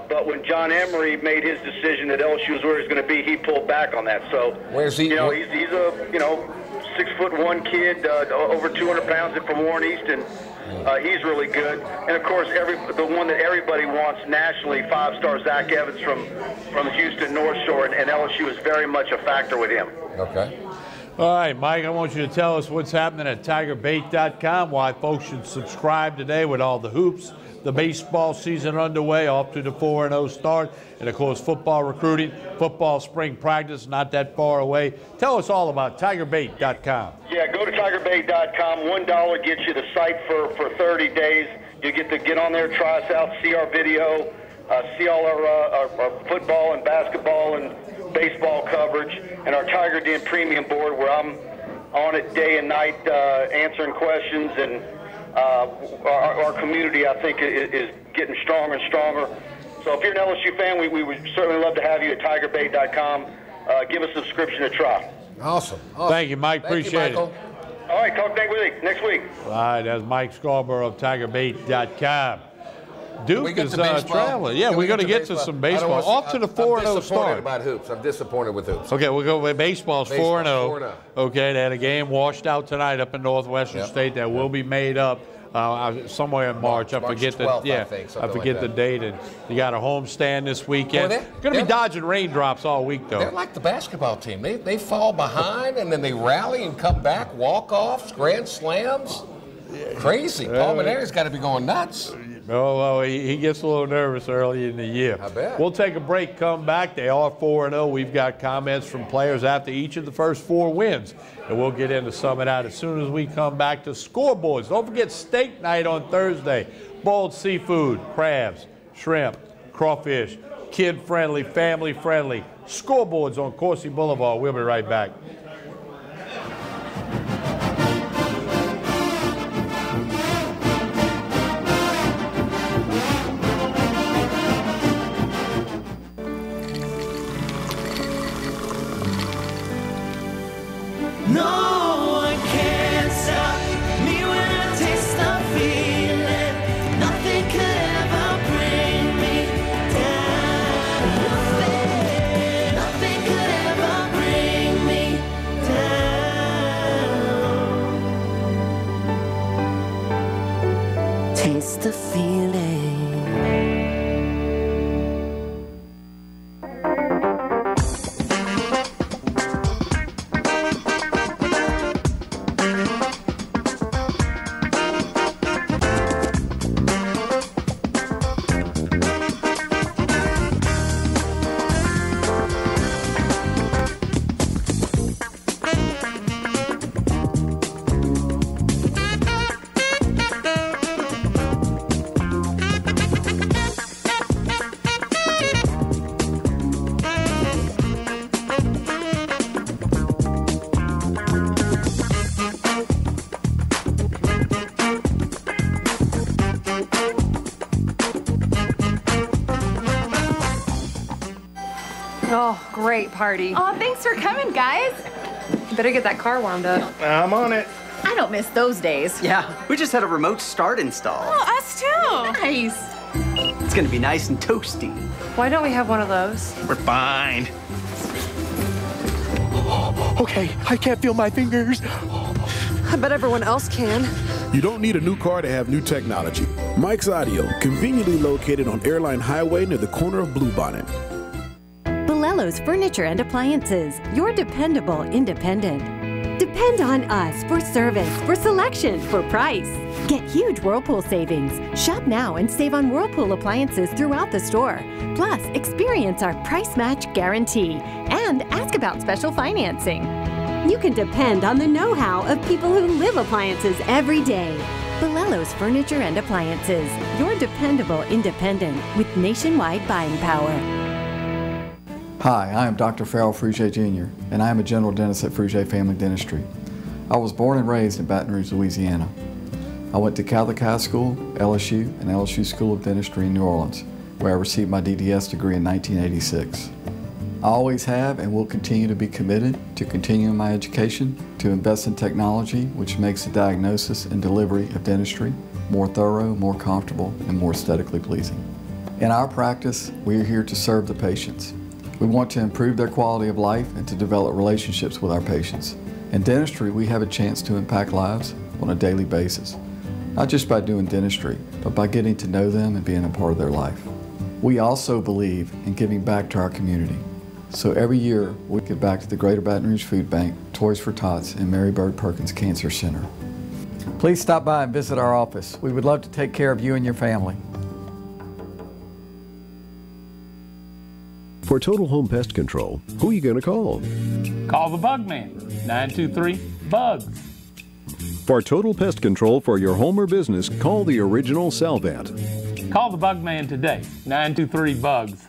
but when John Emery made his decision that LSU was where he's going to be, he pulled back on that. So where's he? He's a 6'1" kid, over 200 pounds from Warren Easton. He's really good, and of course, the one that everybody wants nationally, 5-star Zach Evans from Houston North Shore, and LSU is very much a factor with him. Okay. All right, Mike, I want you to tell us what's happening at TigerBait.com, why folks should subscribe today with all the hoops, the baseball season underway, off to the 4-0 start, and, of course, football recruiting, football spring practice not that far away. Tell us all about TigerBait.com. Yeah, go to TigerBait.com. $1 gets you the site for 30 days. You get to get on there, try us out, see our video, see all our football and basketball and baseball coverage, and our Tiger Den premium board where I'm on it day and night answering questions, and our community, I think, is getting stronger and stronger. So if you're an LSU fan, we would certainly love to have you at TigerBait.com. Give a subscription a try. Awesome. Thank you, Mike. Appreciate it. All right, talk next week. All right, that's Mike Scarborough of TigerBait.com. Duke is traveling. Yeah, we're going to get to some baseball. Off to the 4-0 start. About hoops. I'm disappointed with hoops. Okay, we'll go with baseball's 4-0. Okay, they had a game washed out tonight up in Northwestern State that will be made up somewhere in March. I forget 12th, I forget the date. And you got a homestand this weekend. Going to be dodging raindrops all week, though. They're like the basketball team. They fall behind and then they rally and come back. Walk-offs, grand slams. Crazy. Paul Maneri's got to be going nuts. Oh, well, he gets a little nervous early in the year. I bet. We'll take a break, come back. They are 4-0. We've got comments from players after each of the first 4 wins. And we'll get into some of that as soon as we come back to scoreboards. Don't forget steak night on Thursday. Boiled seafood, crabs, shrimp, crawfish, kid-friendly, family-friendly. Scoreboards on Coursey Boulevard. We'll be right back. No one can stop me when I taste the feeling. Nothing could ever bring me down. Nothing could ever bring me down. Taste the feeling. great party. Oh, thanks for coming, guys. Better get that car warmed up. I'm on it. I don't miss those days. Yeah, we just had a remote start installed. Oh, us too. Nice. It's gonna be nice and toasty. Why don't we have one of those? We're fine. Okay, I can't feel my fingers. I bet everyone else can. You don't need a new car to have new technology. Mike's Audio, conveniently located on Airline Highway near the corner of Bluebonnet. Bolello's Furniture and Appliances, your dependable independent. Depend on us for service, for selection, for price. Get huge Whirlpool savings. Shop now and save on Whirlpool appliances throughout the store. Plus, experience our price match guarantee and ask about special financing. You can depend on the know-how of people who live appliances every day. Bolello's Furniture and Appliances, your dependable independent with nationwide buying power. Hi, I am Dr. Farrell Frugier Jr., and I am a general dentist at Frugier Family Dentistry. I was born and raised in Baton Rouge, Louisiana. I went to Catholic High School, LSU, and LSU School of Dentistry in New Orleans, where I received my DDS degree in 1986. I always have and will continue to be committed to continuing my education, to invest in technology which makes the diagnosis and delivery of dentistry more thorough, more comfortable, and more aesthetically pleasing. In our practice, we are here to serve the patients. We want to improve their quality of life and to develop relationships with our patients. In dentistry, we have a chance to impact lives on a daily basis, not just by doing dentistry, but by getting to know them and being a part of their life. We also believe in giving back to our community. So every year, we give back to the Greater Baton Rouge Food Bank, Toys for Tots, and Mary Bird Perkins Cancer Center. Please stop by and visit our office. We would love to take care of you and your family. For total home pest control, who are you going to call? Call the Bug Man, 923-BUGS. For total pest control for your home or business, call the original Salvant. Call the Bug Man today, 923-BUGS.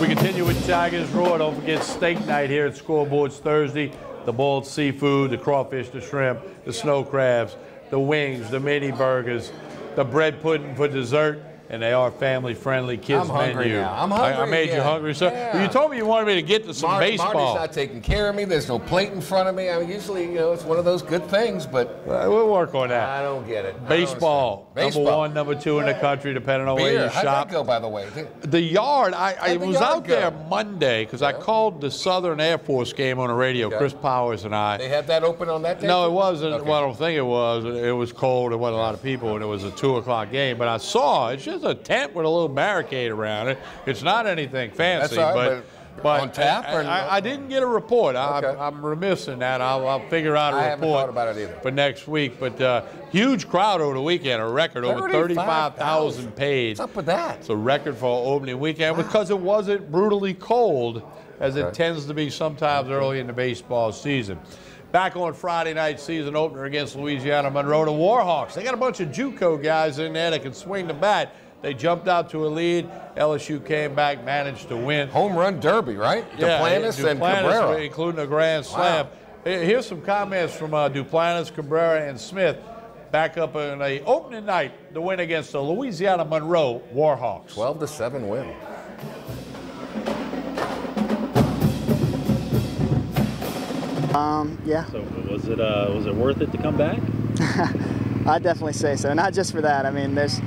We continue with Tigers Roar. Don't forget steak night here at Scoreboards Thursday. The boiled seafood, the crawfish, the shrimp, the snow crabs, the wings, the mini burgers, the bread pudding for dessert, and they are family-friendly kids I'm hungry menu. now. I'm hungry I made you hungry, sir. Yeah. Well, you told me you wanted me to get to some baseball. Marty's not taking care of me. There's no plate in front of me. I mean, usually, you know, it's one of those good things, but we'll work on that. I don't get it. Baseball, number one, number two in the country, depending on where you How'd shop. that go, by the way? The Yard, I the was Yard out there go? Monday because I called the Southern Air Force game on the radio, Okay. Chris Powers and I. They had that open on that day? No, it wasn't. Well, I don't think it was. It was cold. There wasn't a lot of people, and it was a 2 o'clock game. But I saw it's just a tent with a little barricade around it. It's not anything fancy, That's all right, but on tap? Or I didn't get a report. Okay. I'm remiss in that. I'll figure out a I haven't report thought about it either. for next week. But huge crowd over the weekend, a record over 35,000 paid. What's up with that? It's a record for opening weekend because it wasn't brutally cold as it tends to be sometimes early in the baseball season. Back on Friday night season opener against Louisiana Monroe, the Warhawks. They got a bunch of JUCO guys in there that can swing the bat. They jumped out to a lead. LSU came back, managed to win. Home run derby, right? Yeah, Duplantis and Cabrera. including a grand slam. Wow. Here's some comments from Duplantis, Cabrera, and Smith. Back up in the opening night, the win against the Louisiana Monroe Warhawks. 12-7 win. Yeah. So was it worth it to come back? I'd definitely say so. Not just for that. I mean, there's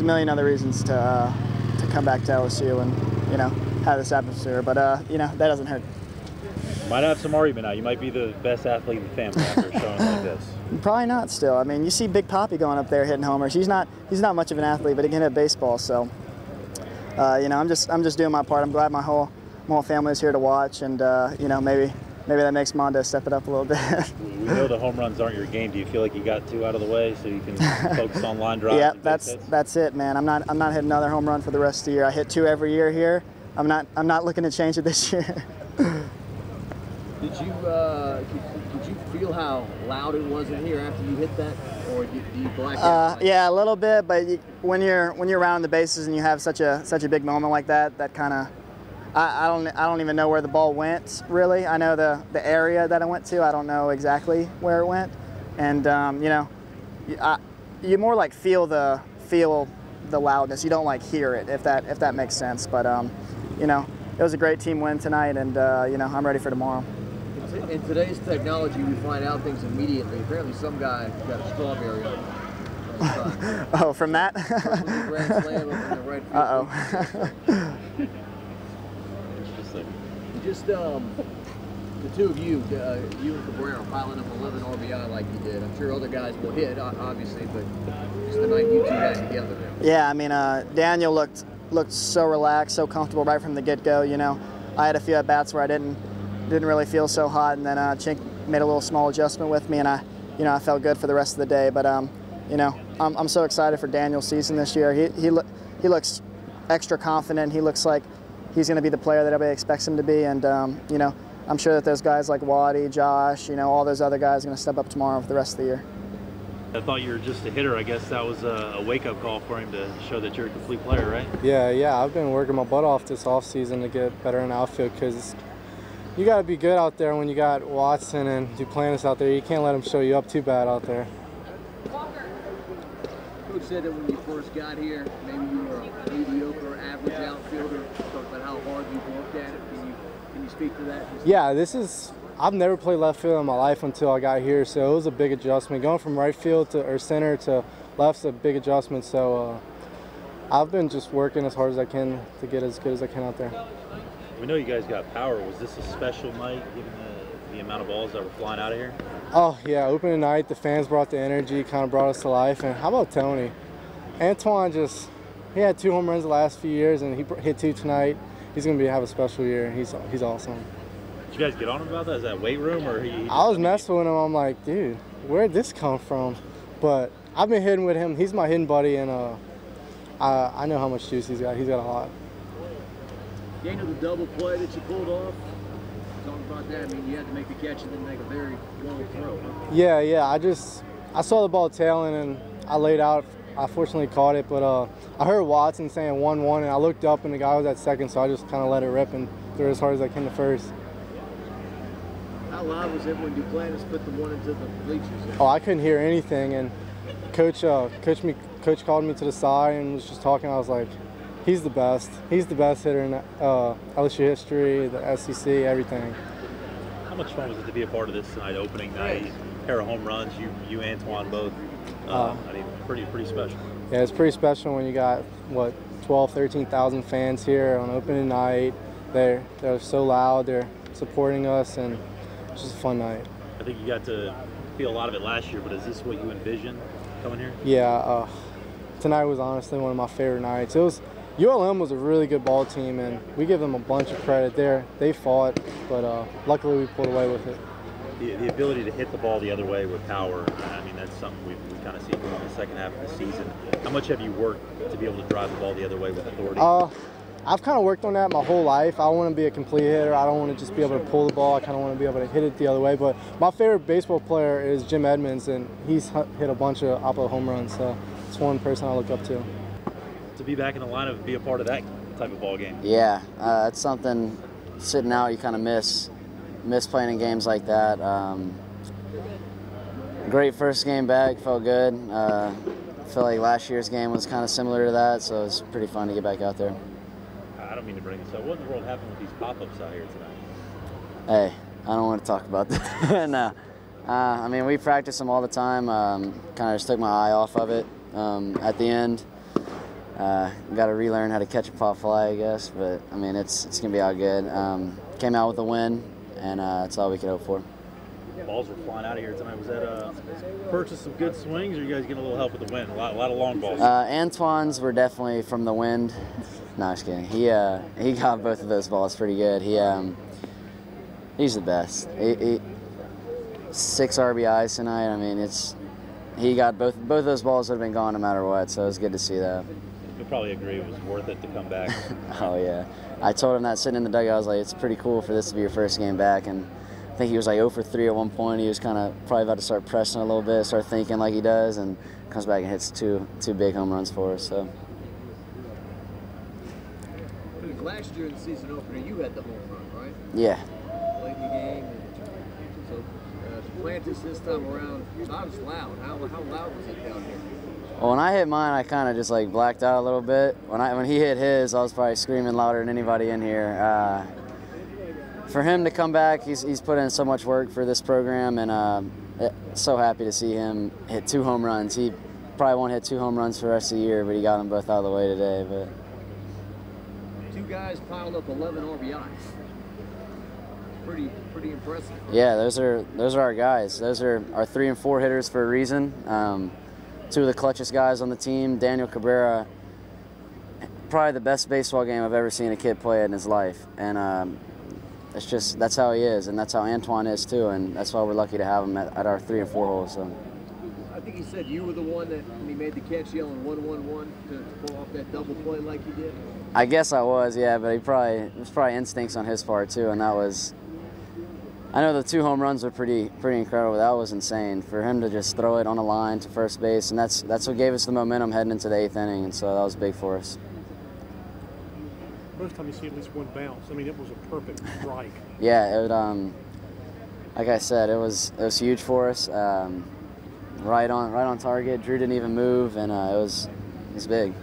a million other reasons to come back to LSU and, you know, have this atmosphere. But, you know, that doesn't hurt. Might have some argument now. You might be the best athlete in the family after showing like this. Probably not still. I mean, you see Big Papi going up there hitting homers. He's not much of an athlete, but he can hit baseball. So, you know, I'm just doing my part. I'm glad my whole family is here to watch, and you know, maybe that makes Mondo step it up a little bit. We know the home runs aren't your game. Do you feel like you got two out of the way so you can focus on line drives? Yeah, that's it, man. I'm not hitting another home run for the rest of the year. I hit 2 every year here. I'm not looking to change it this year. Did you feel how loud it was in here after you hit that, or do you black out? Yeah, a little bit, but when you're around the bases and you have such a big moment like that, that kind of, I don't even know where the ball went really. I know the area that it went to. I don't know exactly where it went, and you know, you more like feel the loudness. You don't like hear it, if that makes sense. But you know, it was a great team win tonight, and you know, I'm ready for tomorrow. In today's technology, we find out things immediately. Apparently, some guy got a strawberry on him. Oh, from that? Grand slam up in the right field. Uh-oh. Just the two of you, you and Cabrera, piling up 11 RBI like you did. I'm sure other guys will hit, obviously, but just the night you two had together there. Yeah, I mean, Daniel looked so relaxed, so comfortable right from the get-go. You know, I had a few at bats where I didn't really feel so hot, and then Chink made a little small adjustment with me, and I felt good for the rest of the day. But you know, I'm so excited for Daniel's season this year. He looks extra confident. He looks like he's going to be the player that everybody expects him to be, and you know, I'm sure that those guys like Waddy, Josh, you know, all those other guys are going to step up tomorrow for the rest of the year. I thought you were just a hitter. I guess that was a wake-up call for him to show that you're a complete player, right? Yeah. I've been working my butt off this offseason to get better in the outfield, because you got to be good out there when you got Watson and Duplantis out there. You can't let them show you up too bad out there. Coach said that when you first got here, maybe you were a mediocre, average outfielder. Talk about how hard you've worked at it. Can you speak to that? Yeah, I've never played left field in my life until I got here, so it was a big adjustment. Going from right field or center to left's a big adjustment. So I've been just working as hard as I can to get as good as I can out there. We know you guys got power. Was this a special night, given the amount of balls that were flying out of here? Oh, yeah, opening night, the fans brought the energy, kind of brought us to life. And how about Tony? Antoine he had 2 home runs the last few years, and he hit 2 tonight. He's going to have a special year. He's awesome. Did you guys get on him about that? Is that weight room, or I was messing with him. I'm like, dude, where'd this come from? But I've been hitting with him. He's my hitting buddy, and I know how much juice he's got. He's got a lot. Daniel, the double play that you pulled off, talk about that. I mean, you had to make the catch and then make a very long throw. Huh? Yeah. I saw the ball tailing, and I laid out. I fortunately caught it, but I heard Watson saying 1-1, and I looked up, and the guy was at second, so I just kind of let it rip and threw as hard as I can to first. How loud was it when Duplantis put the one into the bleachers? Oh, I couldn't hear anything, and Coach called me to the side and was just talking. I was like, he's the best. He's the best hitter in LSU history, the SEC, everything. How much fun was it to be a part of this tonight, opening night? Pair of home runs, you Antoine both. I mean, pretty special. Yeah, it's pretty special when you got 13,000 fans here on opening night. They're so loud. They're supporting us, and it's just a fun night. I think you got to feel a lot of it last year, but is this what you envisioned coming here? Yeah, tonight was honestly one of my favorite nights. ULM was a really good ball team, and we give them a bunch of credit there. They fought, but luckily we pulled away with it. The ability to hit the ball the other way with power, I mean, that's something we kind of see in the second half of the season. How much have you worked to be able to drive the ball the other way with authority? I've kind of worked on that my whole life. I want to be a complete hitter. I don't want to just be able to pull the ball. I kind of want to be able to hit it the other way. But my favorite baseball player is Jim Edmonds, and he's hit a bunch of oppo home runs. So it's one person I look up to. To be back in the lineup and be a part of that type of ball game. Yeah, it's something sitting out you kind of miss playing in games like that. Great first game back, felt good. Felt like last year's game was kind of similar to that, so it was pretty fun to get back out there. I don't mean to bring this up. What in the world happened with these pop-ups out here tonight? Hey, I don't want to talk about that. No. I mean, we practice them all the time. Kind of just took my eye off of it at the end. Got to relearn how to catch a pop fly, I guess. But I mean, it's gonna be all good. Came out with a win, and that's all we could hope for. Balls were flying out of here tonight. Was that a purchase of good swings, or you guys getting a little help with the wind? A lot of long balls. Antoine's were definitely from the wind. No, just kidding. He got both of those balls pretty good. He's the best. 6 RBIs tonight. I mean, he got both of those balls would have been gone no matter what. So it was good to see that. You'll probably agree it was worth it to come back. Oh yeah, I told him that sitting in the dugout. I was like, it's pretty cool for this to be your first game back, and I think he was like 0 for 3 at one point. He was kind of probably about to start pressing a little bit, start thinking like he does, and comes back and hits two big home runs for us. So. Last year in the season opener, you had the home run, right? Yeah. Late in the game. So Duplantis this time around, not as loud. How loud was it down here? Well, when I hit mine, I kind of just like blacked out a little bit. When he hit his, I was probably screaming louder than anybody in here. For him to come back, he's put in so much work for this program, and so happy to see him hit 2 home runs. He probably won't hit 2 home runs for the rest of the year, but he got them both out of the way today. But 2 guys piled up 11 RBIs. Pretty impressive. Yeah, those are our guys. Those are our 3 and 4 hitters for a reason. 2 of the clutchest guys on the team. Daniel Cabrera, probably the best baseball game I've ever seen a kid play in his life, and that's how he is, and that's how Antoine is too, and that's why we're lucky to have him at our 3 and 4 holes. So. I think he said you were the one that, when he made the catch, yelling 1-1-1 to pull off that double play like you did. I guess I was, yeah, but it was probably instincts on his part too, and that was. I know the 2 home runs were pretty incredible. That was insane for him to just throw it on a line to first base, and that's what gave us the momentum heading into the 8th inning, and so that was big for us. First time you see at least one bounce. I mean, it was a perfect strike. Yeah, like I said, it was huge for us. Right on target. Drew didn't even move, and it was big.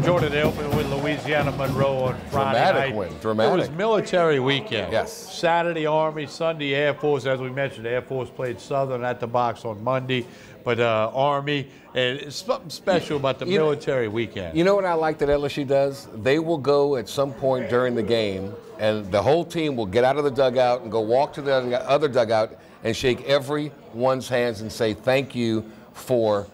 Jordan, they opened with Louisiana Monroe on Friday Dramatic night. win, dramatic. It was military weekend. Yes. Saturday Army, Sunday Air Force. As we mentioned, the Air Force played Southern at the box on Monday, but Army, and it's something special about the military weekend. You know what I like that LSU does? They will go at some point during the game, and the whole team will get out of the dugout and go walk to the other dugout and shake everyone's hands and say thank you for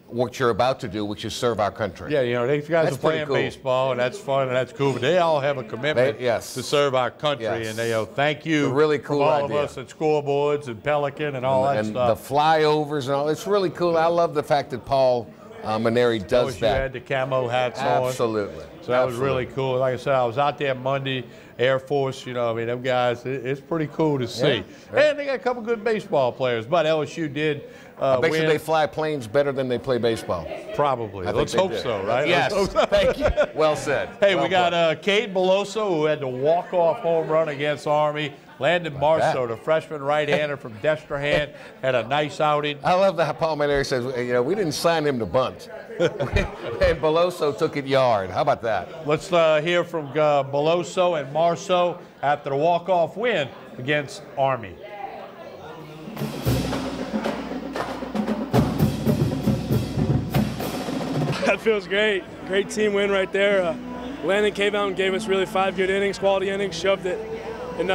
what you're about to do, which is serve our country. Yeah, you know, these guys are playing baseball, and that's fun, and that's cool, but they all have a commitment to serve our country, and they thank you really cool from all idea. of us at Scoreboards and Pelican and all that stuff. And the flyovers and all, it's really cool. I love the fact that Paul Maneri does that. You had the camo hats on. Absolutely. So that was really cool. Like I said, I was out there Monday, Air Force, you know, I mean, them guys, it's pretty cool to see. Yeah. And they got a couple good baseball players, but LSU did I bet win. you they fly planes better than they play baseball. Probably. Let's hope so, right? Yes. Let's hope so. Thank you. Well said. Hey, well we got Cade Beloso, who had the walk-off home run against Army. Landon Marceau, the freshman right-hander from Destrehan, had a nice outing. I love that Paul Maneri says, you know, we didn't sign him to bunt. And Beloso took it yard. How about that? Let's hear from Beloso and Marceau after the walk-off win against Army. That feels great. Great team win right there. Landon came out and gave us really 5 good innings, quality innings, shoved it. And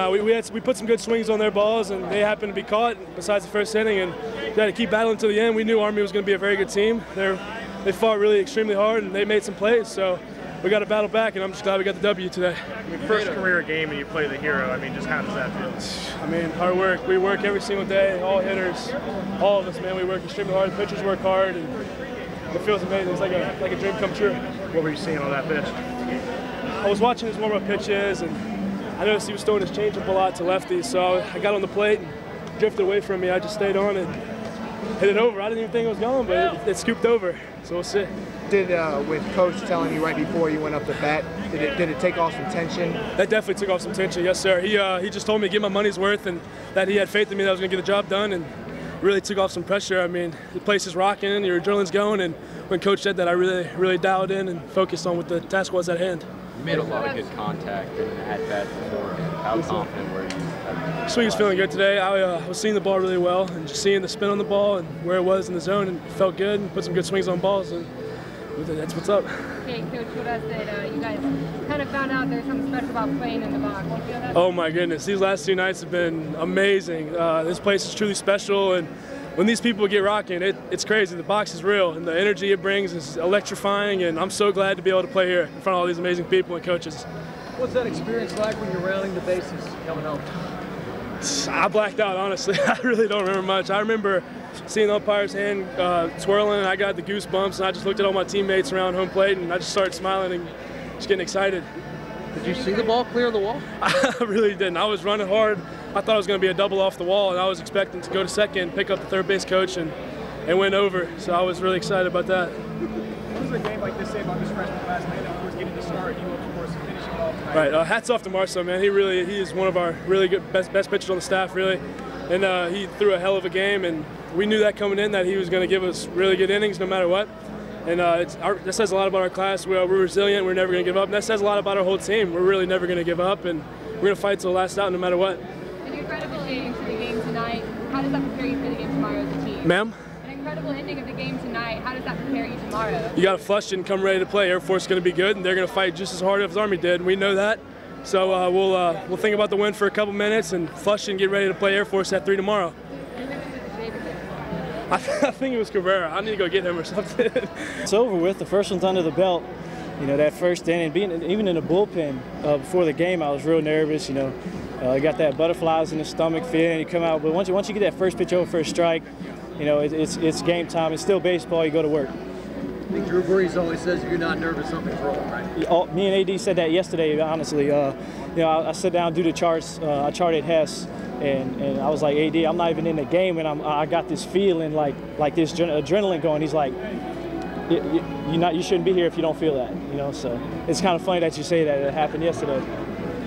we put some good swings on their balls, and they happened to be caught besides the first inning, and we had to keep battling to the end. We knew Army was going to be a very good team. They fought really extremely hard, and they made some plays, so we got to battle back, and I'm just glad we got the W today. Your first career game and you play the hero, I mean, just how does that feel? I mean, hard work. We work every single day, all hitters, all of us, man. We work extremely hard. The pitchers work hard, and it feels amazing. It's like a dream come true. What were you seeing on that pitch? I was watching his warm-up pitches, and I noticed he was throwing his changeup a lot to lefties, so I got on the plate and drifted away from me. I just stayed on and hit it over. I didn't even think it was going, but it scooped over, so we'll see. Did, with Coach telling you right before you went up to bat, did it take off some tension? That definitely took off some tension, yes, sir. He just told me to get my money's worth and that he had faith in me that I was going to get the job done, and really took off some pressure. I mean, the place is rocking, your adrenaline's going, and when Coach said that, I really dialed in and focused on what the task was at hand. You made a lot of good contact and at-bat before. How confident were you? Swing was feeling good today. I was seeing the ball really well and just seeing the spin on the ball and where it was in the zone, and it felt good and put some good swings on balls, and that's what's up. Okay, Coach, told us that you guys kind of found out there's something special about playing in the box. You feel that? Oh my goodness, these last 2 nights have been amazing. This place is truly special, and when these people get rocking, it's crazy. The box is real, and the energy it brings is electrifying, and I'm so glad to be able to play here in front of all these amazing people and coaches. What's that experience like when you're rounding the bases coming home? I blacked out, honestly. I really don't remember much. I remember seeing the umpire's hand twirling, and I got the goosebumps, and I just looked at all my teammates around home plate, and I just started smiling and just getting excited. Did you see the ball clear the wall? I really didn't. I was running hard. I thought it was going to be a double off the wall, and I was expecting to go to second, pick up the third base coach, and went over. So I was really excited about that. does a game like this say about this freshman class, man? Of course, getting the start, you of course finishing off tonight. Right. Hats off to Marcel, man. He is one of our really good best pitchers on the staff, really, and he threw a hell of a game, and we knew that coming in that he was going to give us really good innings no matter what. And that says a lot about our class. We're resilient. We're never going to give up. And that says a lot about our whole team. We're really never going to give up, and we're going to fight till the last out no matter what. An incredible ending to the game tonight. How does that prepare you for the game tomorrow as a team? Ma'am? An incredible ending of the game tonight. How does that prepare you tomorrow? You got to flush and come ready to play. Air Force is going to be good, and they're going to fight just as hard as Army did. We know that. So we'll think about the win for a couple minutes and flush and get ready to play Air Force at 3 tomorrow. I think it was Cabrera. I need to go get him or something. It's over with. The first one's under the belt. You know, that first inning, even in the bullpen before the game, I was real nervous. You know, I got that butterflies in the stomach feeling. You come out, but once you get that first pitch over for a strike, you know, it's game time. It's still baseball. You go to work. I think Drew Brees always says if you're not nervous, something's wrong, right? Me and AD said that yesterday, honestly. You know, I sat down, do the charts. I charted Hess. And I was like, AD, I'm not even in the game, and I got this feeling like this adrenaline going. He's like, you shouldn't be here if you don't feel that, you know. So it's kind of funny that you say that. It happened yesterday.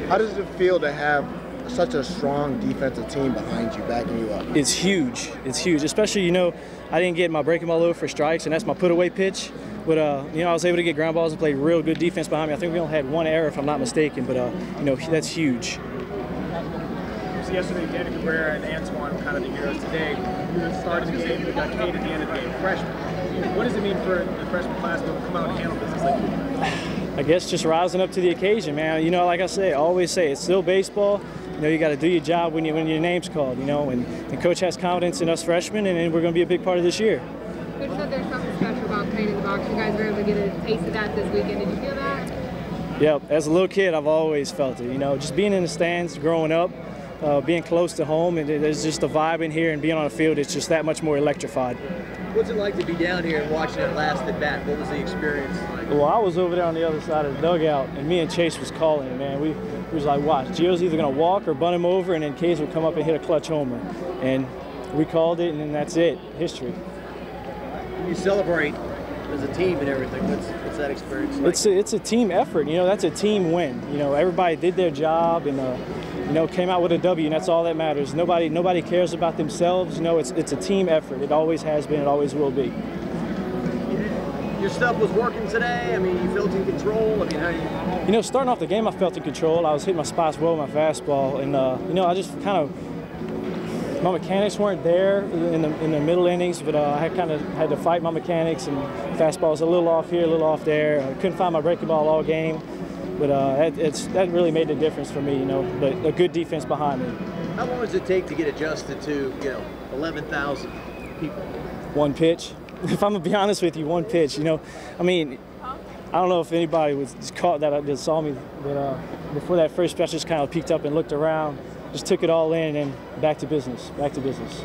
How does it feel to have such a strong defensive team behind you, backing you up? It's huge. It's huge, especially, you know, I didn't get my breaking ball over for strikes, and that's my put-away pitch. But, you know, I was able to get ground balls and play real good defense behind me. I think we only had one error, if I'm not mistaken, but, you know, that's huge. Yesterday, Danny Cabrera and Antoine were kind of the heroes. Today, you were starting the game, you got Cade at the end of the game, freshman. What does it mean for the freshman class to come out and handle business like you? I guess just rising up to the occasion, man. You know, like I say, I always say, it's still baseball. You know, you got to do your job when your name's called, you know, and Coach has confidence in us freshmen, and we're going to be a big part of this year. Coach said there's something special about playing in the box. You guys were able to get a taste of that this weekend. Did you feel that? Yeah, as a little kid, I've always felt it. You know, just being in the stands growing up, being close to home, and there's just a vibe in here, and being on the field, it's just that much more electrified. What's it like to be down here and watching it last at bat? What was the experience like? Well, I was over there on the other side of the dugout, and me and Chase was calling it, man. We was like, watch, Gio's either going to walk or bunt him over, and then Case would come up and hit a clutch homer. And we called it, and then that's it, history. You celebrate as a team and everything. What's that experience like? It's a team effort. You know, that's a team win. You know, everybody did their job, and you know, came out with a W, and that's all that matters. Nobody cares about themselves. You know, it's a team effort. It always has been. It always will be. Your stuff was working today. I mean, you felt in control. I mean, how you know, starting off the game, I felt in control. I was hitting my spots well with my fastball, and you know, I just kind of, my mechanics weren't there in the middle innings, but I had to fight my mechanics, and fastball was a little off here, a little off there. I couldn't find my breaking ball all game. But that really made a difference for me, you know, but a good defense behind me. How long does it take to get adjusted to, you know, 11,000 people? One pitch. If I'm going to be honest with you, one pitch, you know. I mean, I don't know if anybody was caught that saw me, but before that first pitch, I just kind of peeked up and looked around, just took it all in, and back to business, back to business.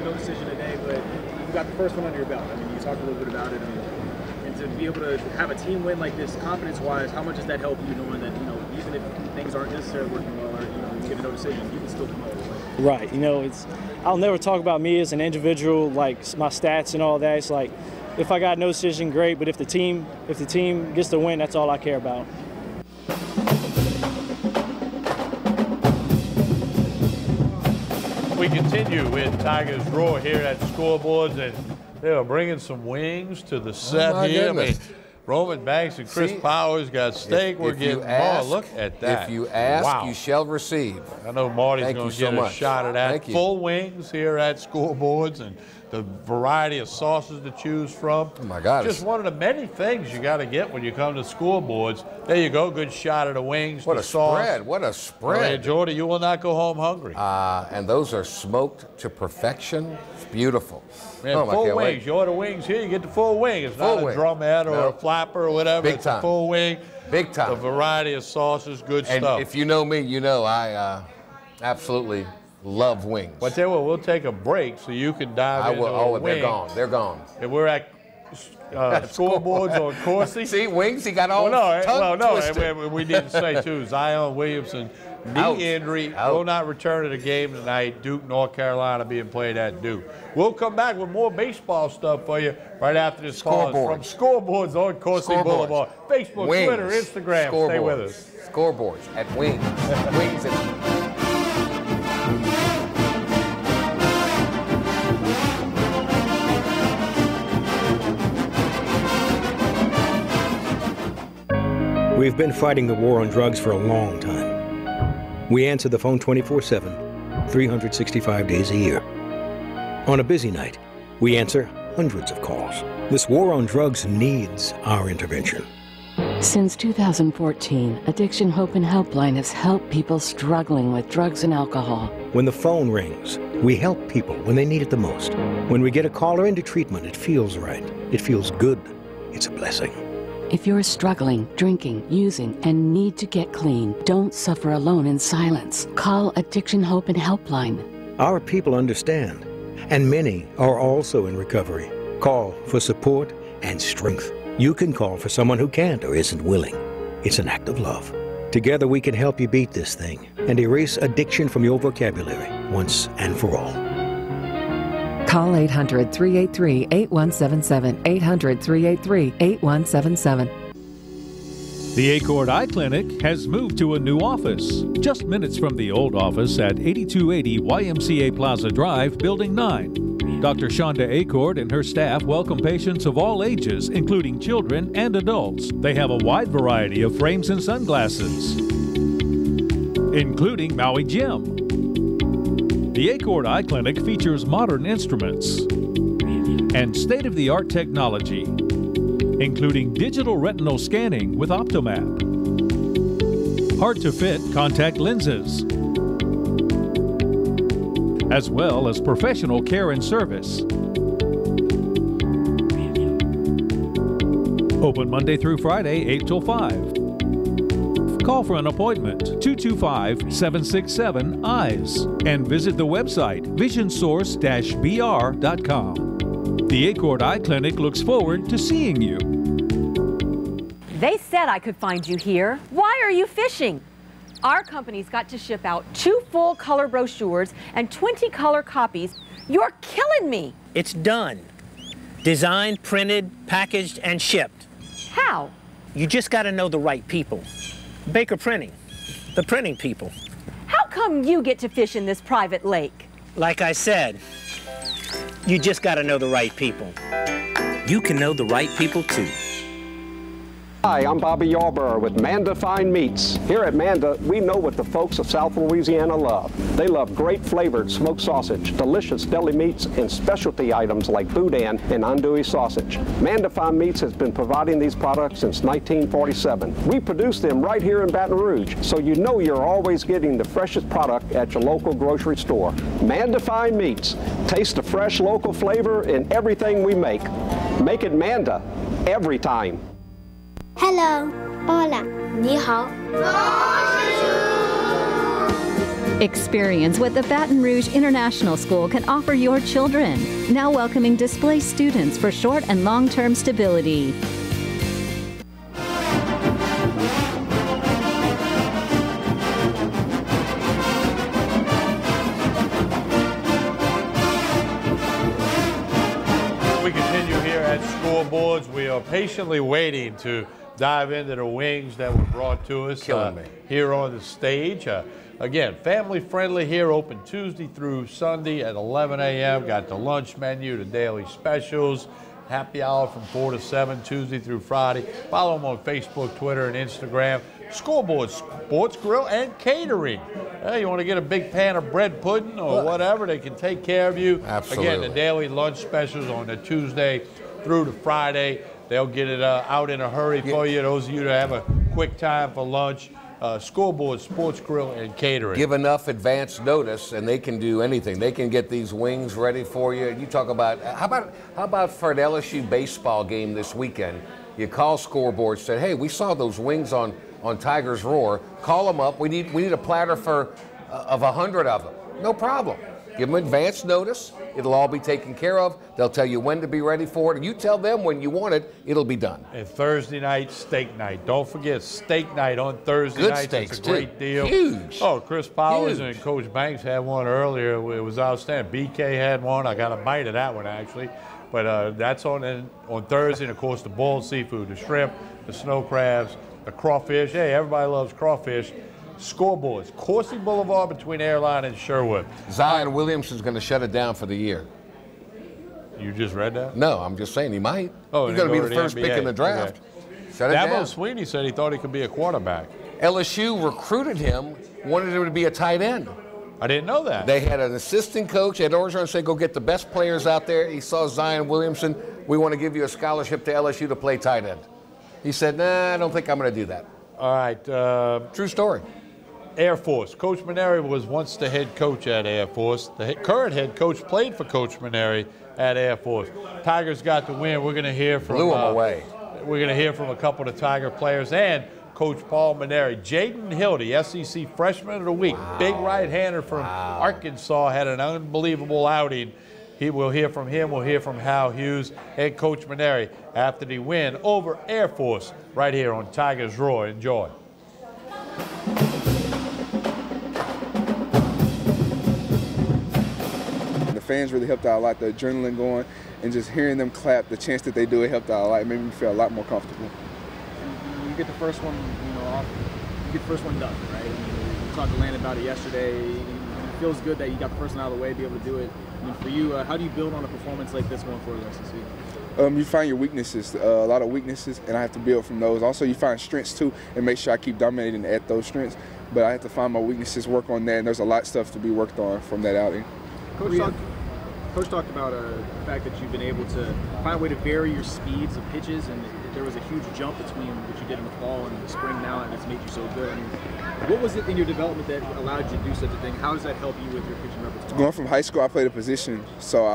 No decision today, but you got the first one under your belt. I mean, you talked a little bit about it. I mean, and to be able to have a team win like this, confidence-wise, how much does that help you knowing that, you know, even if things aren't necessarily working well or, you know, you get a no decision, you can still come over? Right. You know, I'll never talk about me as an individual, like my stats and all that. It's like, if I got no decision, great, but if the team gets the win, that's all I care about. We continue with Tigers Roar here at Scoreboards, and they are bringing some wings to the set here. I mean, Roman Banks and Chris Powers got steak. We're getting more. Look at that. If you ask, wow, you shall receive. I know Marty's going to get a shot at that. Thank you. Full wings here at Scoreboards, and the variety of sauces to choose from. Oh, my God. Just one of the many things you got to get when you come to Scoreboards. There you go. Good shot of the wings. What the a sauce. spread. What a spread. Hey, Jordy, you will not go home hungry. And those are smoked to perfection. It's beautiful. Man, oh, full wings. You order wings here, you get the full wing. It's not a drumhead or a flapper or whatever. Big it's time. A full wing. Big time. A variety of sauces, good and stuff. If you know me, you know I absolutely love wings. But tell you what, we'll take a break so you can dive into a wing. They're gone. They're gone. And we're at scoreboards on Coursey. See, Wings, he got all and we didn't say, too, Zion Williamson, knee injury, will not return to the game tonight. Duke, North Carolina being played at Duke. We'll come back with more baseball stuff for you right after this pause from Scoreboards on Coursey Boulevard. Facebook, Wings. Twitter, Instagram. Stay with us. Scoreboards at Wings. Wings and We've been fighting the war on drugs for a long time. We answer the phone 24/7, 365 days a year. On a busy night, we answer hundreds of calls. This war on drugs needs our intervention. Since 2014, Addiction Hope and Helpline has helped people struggling with drugs and alcohol. When the phone rings, we help people when they need it the most. When we get a caller into treatment, it feels right. It feels good. It's a blessing. If you're struggling, drinking, using, and need to get clean, don't suffer alone in silence. Call Addiction Hope and Helpline. Our people understand, and many are also in recovery. Call for support and strength. You can call for someone who can't or isn't willing. It's an act of love. Together we can help you beat this thing and erase addiction from your vocabulary once and for all. Call 800-383-8177, 800-383-8177. The Acord Eye Clinic has moved to a new office, just minutes from the old office at 8280 YMCA Plaza Drive, Building 9. Dr. Shonda Acord and her staff welcome patients of all ages, including children and adults. They have a wide variety of frames and sunglasses, including Maui Jim. The Acord Eye Clinic features modern instruments and state-of-the-art technology, including digital retinal scanning with Optomap, hard-to-fit contact lenses, as well as professional care and service. Open Monday through Friday, 8 till 5. Call for an appointment, 225-767-EYES, and visit the website, visionsource-br.com. The Acord Eye Clinic looks forward to seeing you. They said I could find you here. Why are you fishing? Our company's got to ship out 2 full color brochures and 20 color copies. You're killing me. It's done. Designed, printed, packaged, and shipped. How? You just got to know the right people. Baker Printing, the printing people. How come you get to fish in this private lake? Like I said, you just got to know the right people. You can know the right people too. Hi, I'm Bobby Yarborough with Manda Fine Meats. Here at Manda, we know what the folks of South Louisiana love. They love great flavored smoked sausage, delicious deli meats, and specialty items like boudin and andouille sausage. Manda Fine Meats has been providing these products since 1947. We produce them right here in Baton Rouge, so you know you're always getting the freshest product at your local grocery store. Manda Fine Meats. Taste the fresh local flavor in everything we make. Make it Manda every time. Hello. Hola. 你好. Experience what the Baton Rouge International School can offer your children. Now welcoming displaced students for short and long-term stability. We continue here at Scoreboards. We are patiently waiting to dive into the wings that were brought to us here on the stage. Again, family friendly here, open Tuesday through Sunday at 11 a.m. Got the lunch menu, the daily specials, happy hour from 4 to 7, Tuesday through Friday. Follow them on Facebook, Twitter, and Instagram. Scoreboard, Sports Grill, and Catering. You want to get a big pan of bread pudding or whatever, they can take care of you. Absolutely. Again, the daily lunch specials on the Tuesday through to Friday. They'll get it out in a hurry for you. Those of you that have a quick time for lunch, Scoreboard, Sports Grill, and Catering. Give enough advance notice, and they can do anything. They can get these wings ready for you. You talk about how about for an LSU baseball game this weekend? You call Scoreboard, said, "Hey, we saw those wings on Tigers Roar. Call them up. We need a platter of 100 of them. No problem. Give them advance notice. It'll all be taken care of. They'll tell you when to be ready for it. You tell them when you want it, it'll be done. And Thursday night, steak night. Don't forget steak night on Thursday night. Steaks, it's a great deal. Huge. Oh, Chris Powers Huge. and Coach Banks had one earlier. It was outstanding. BK had one. I got a bite of that one, actually. But that's on Thursday. And, of course, the boiled seafood, the shrimp, the snow crabs, the crawfish. Hey, everybody loves crawfish. Scoreboards, Coursey Boulevard between Airline and Sherwood. Zion Williamson's going to shut it down for the year. You just read that? No, I'm just saying he might. Oh, he's going to be the first pick in the draft. Okay. Shut it down. Dabo Sweeney said he thought he could be a quarterback. LSU recruited him, wanted him to be a tight end. I didn't know that. They had an assistant coach at Orgeron say, go get the best players out there. He saw Zion Williamson. We want to give you a scholarship to LSU to play tight end. He said, nah, I don't think I'm going to do that. All right. True story. Air Force. Coach Maneri was once the head coach at Air Force. The current head coach played for Coach Maneri at Air Force. Tigers got the win. We're going to hear from blew him away. We're going to hear from a couple of the Tiger players and Coach Paul Maneri. Jaden Hildy, SEC Freshman of the Week, big right-hander from Arkansas, had an unbelievable outing. We'll hear from him. We'll hear from Hal Hughes and Coach Maneri after the win over Air Force right here on Tigers Roar. Enjoy. Fans really helped out a lot. The adrenaline going and just hearing them clap, the chance that they do, it helped out a lot. It made me feel a lot more comfortable. You get the first one, off. You get the first one done, right? We talked to Landon about it yesterday. It feels good that you got the first one out of the way, be able to do it. I mean, for you, how do you build on a performance like this going forward the rest of the season? You find your weaknesses, a lot of weaknesses, and I have to build from those. Also, you find strengths too, and make sure I keep dominating at those strengths. But I have to find my weaknesses, work on that, and there's a lot of stuff to be worked on from that outing. Coach talked about the fact that you've been able to find a way to vary your speeds of pitches, and there was a huge jump between what you did in the fall and the spring now, and it's made you so good. I mean, what was it in your development that allowed you to do such a thing? How does that help you with your pitching repertoire? Going from high school, I played a position, so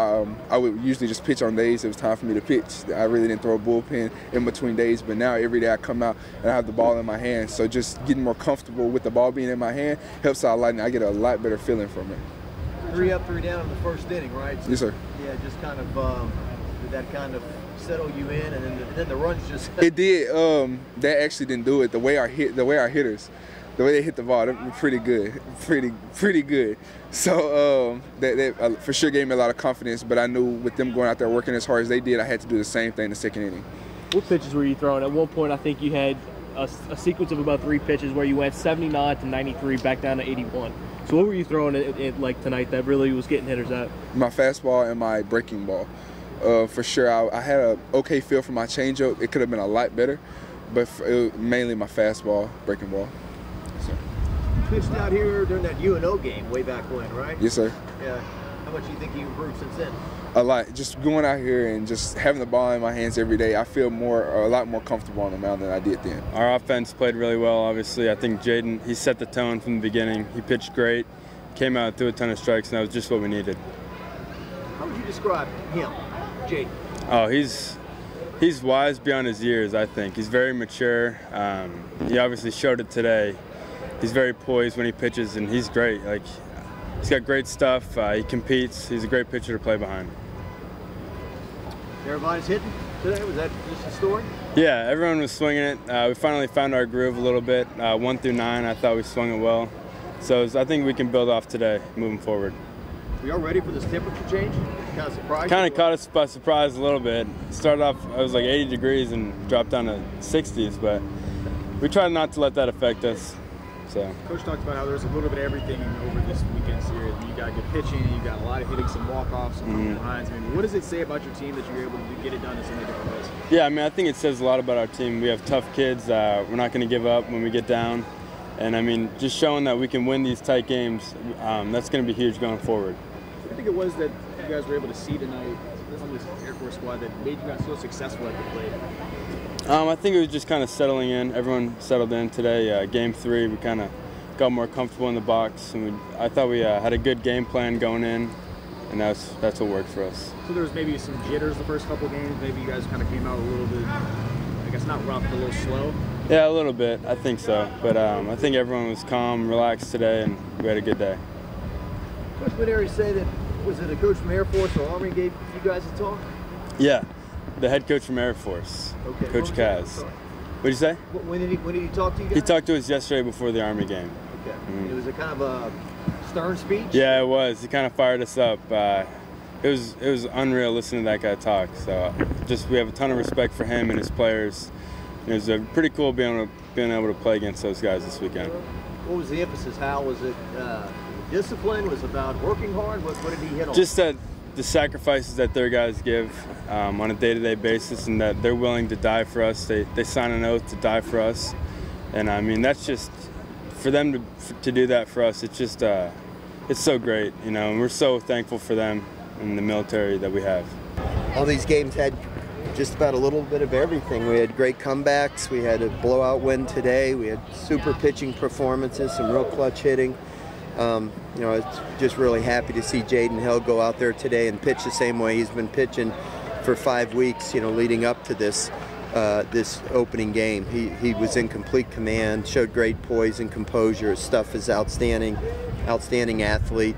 I would usually just pitch on days it was time for me to pitch. I really didn't throw a bullpen in between days, but now every day I come out and I have the ball in my hand, so just getting more comfortable with the ball being in my hand helps out a lot, and I get a lot better feeling from it. 3 up, 3 down in the first inning, right? So, yes, sir. Yeah, just kind of did that kind of settle you in, and then the runs just. It did. That actually didn't do it. The way our hitters, the way they hit the ball, they're pretty good, pretty good. So that for sure gave me a lot of confidence. But I knew with them going out there working as hard as they did, I had to do the same thing in the second inning. What pitches were you throwing? At one point, I think you had a sequence of about 3 pitches where you went 79 to 93, back down to 81. So what were you throwing at like tonight that really was getting hitters out? My fastball and my breaking ball. For sure, I had an okay feel for my changeup. It could have been a lot better, but mainly my fastball, breaking ball. You pitched out here during that UNO game way back when, right? Yes, sir. Yeah. How much do you think you improved since then? A lot. Just going out here and just having the ball in my hands every day, I feel a lot more comfortable on the mound than I did then. Our offense played really well, obviously. I think Jaden, he set the tone from the beginning. He pitched great, came out, threw a ton of strikes, and that was just what we needed. How would you describe him, Jaden? Oh, he's wise beyond his years, I think. He's very mature. He obviously showed it today. He's very poised when he pitches, and he's great. Like, he's got great stuff. He competes. He's a great pitcher to play behind. Everybody's hitting today? Was that just the story? Yeah, everyone was swinging it. We finally found our groove a little bit. 1 through 9, I thought we swung it well. So I think we can build off today, moving forward. We all ready for this temperature change? Kind of surprised? Kind of caught us by surprise a little bit. Started off, I was like 80 degrees and dropped down to 60s, but we tried not to let that affect us. So. Coach talked about how there's a little bit of everything over this weekend series. You got good pitching, you got a lot of hitting, some walk-offs, some behinds. I mean, what does it say about your team that you're able to get it done in so many different ways? Yeah, I mean, I think it says a lot about our team. We have tough kids. We're not going to give up when we get down. And, I mean, just showing that we can win these tight games, that's going to be huge going forward. What do you think it was that you guys were able to see tonight from this Air Force squad that made you guys so successful at the plate? I think it was just kind of settling in. Everyone settled in today. Game 3, we kind of got more comfortable in the box. And I thought we had a good game plan going in, and that's what worked for us. So there was maybe some jitters the first couple games. Maybe you guys kind of came out a little bit, I guess not rough, but a little slow. Yeah, a little bit. I think so. But I think everyone was calm, relaxed today, and we had a good day. Coach Mainieri say that, was it a coach from Air Force or Army gave you guys a talk? Yeah, the head coach from Air Force, Okay. Coach Kaz. What'd you say? When did he talk to you guys? He talked to us yesterday before the Army game. Okay. It was a kind of a stern speech? Yeah, it was. He kind of fired us up. It was unreal listening to that guy talk. So we have a ton of respect for him and his players. It was pretty cool being able to play against those guys this weekend. What was the emphasis, Hal? Was it discipline? Was it about working hard? What did he hit on? Just that the sacrifices that their guys give on a day-to-day basis, and that they're willing to die for us. They sign an oath to die for us, and I mean that's just for them to do that for us. It's just it's so great, you know, and we're so thankful for them and the military that we have. All these games had just about a little bit of everything. We had great comebacks. We had a blowout win today. We had super pitching performances, some real clutch hitting. You know, I was just really happy to see Jaden Hill go out there today and pitch the same way he's been pitching for 5 weeks, you know, leading up to this this opening game. He was in complete command, showed great poise and composure. His stuff is outstanding athlete,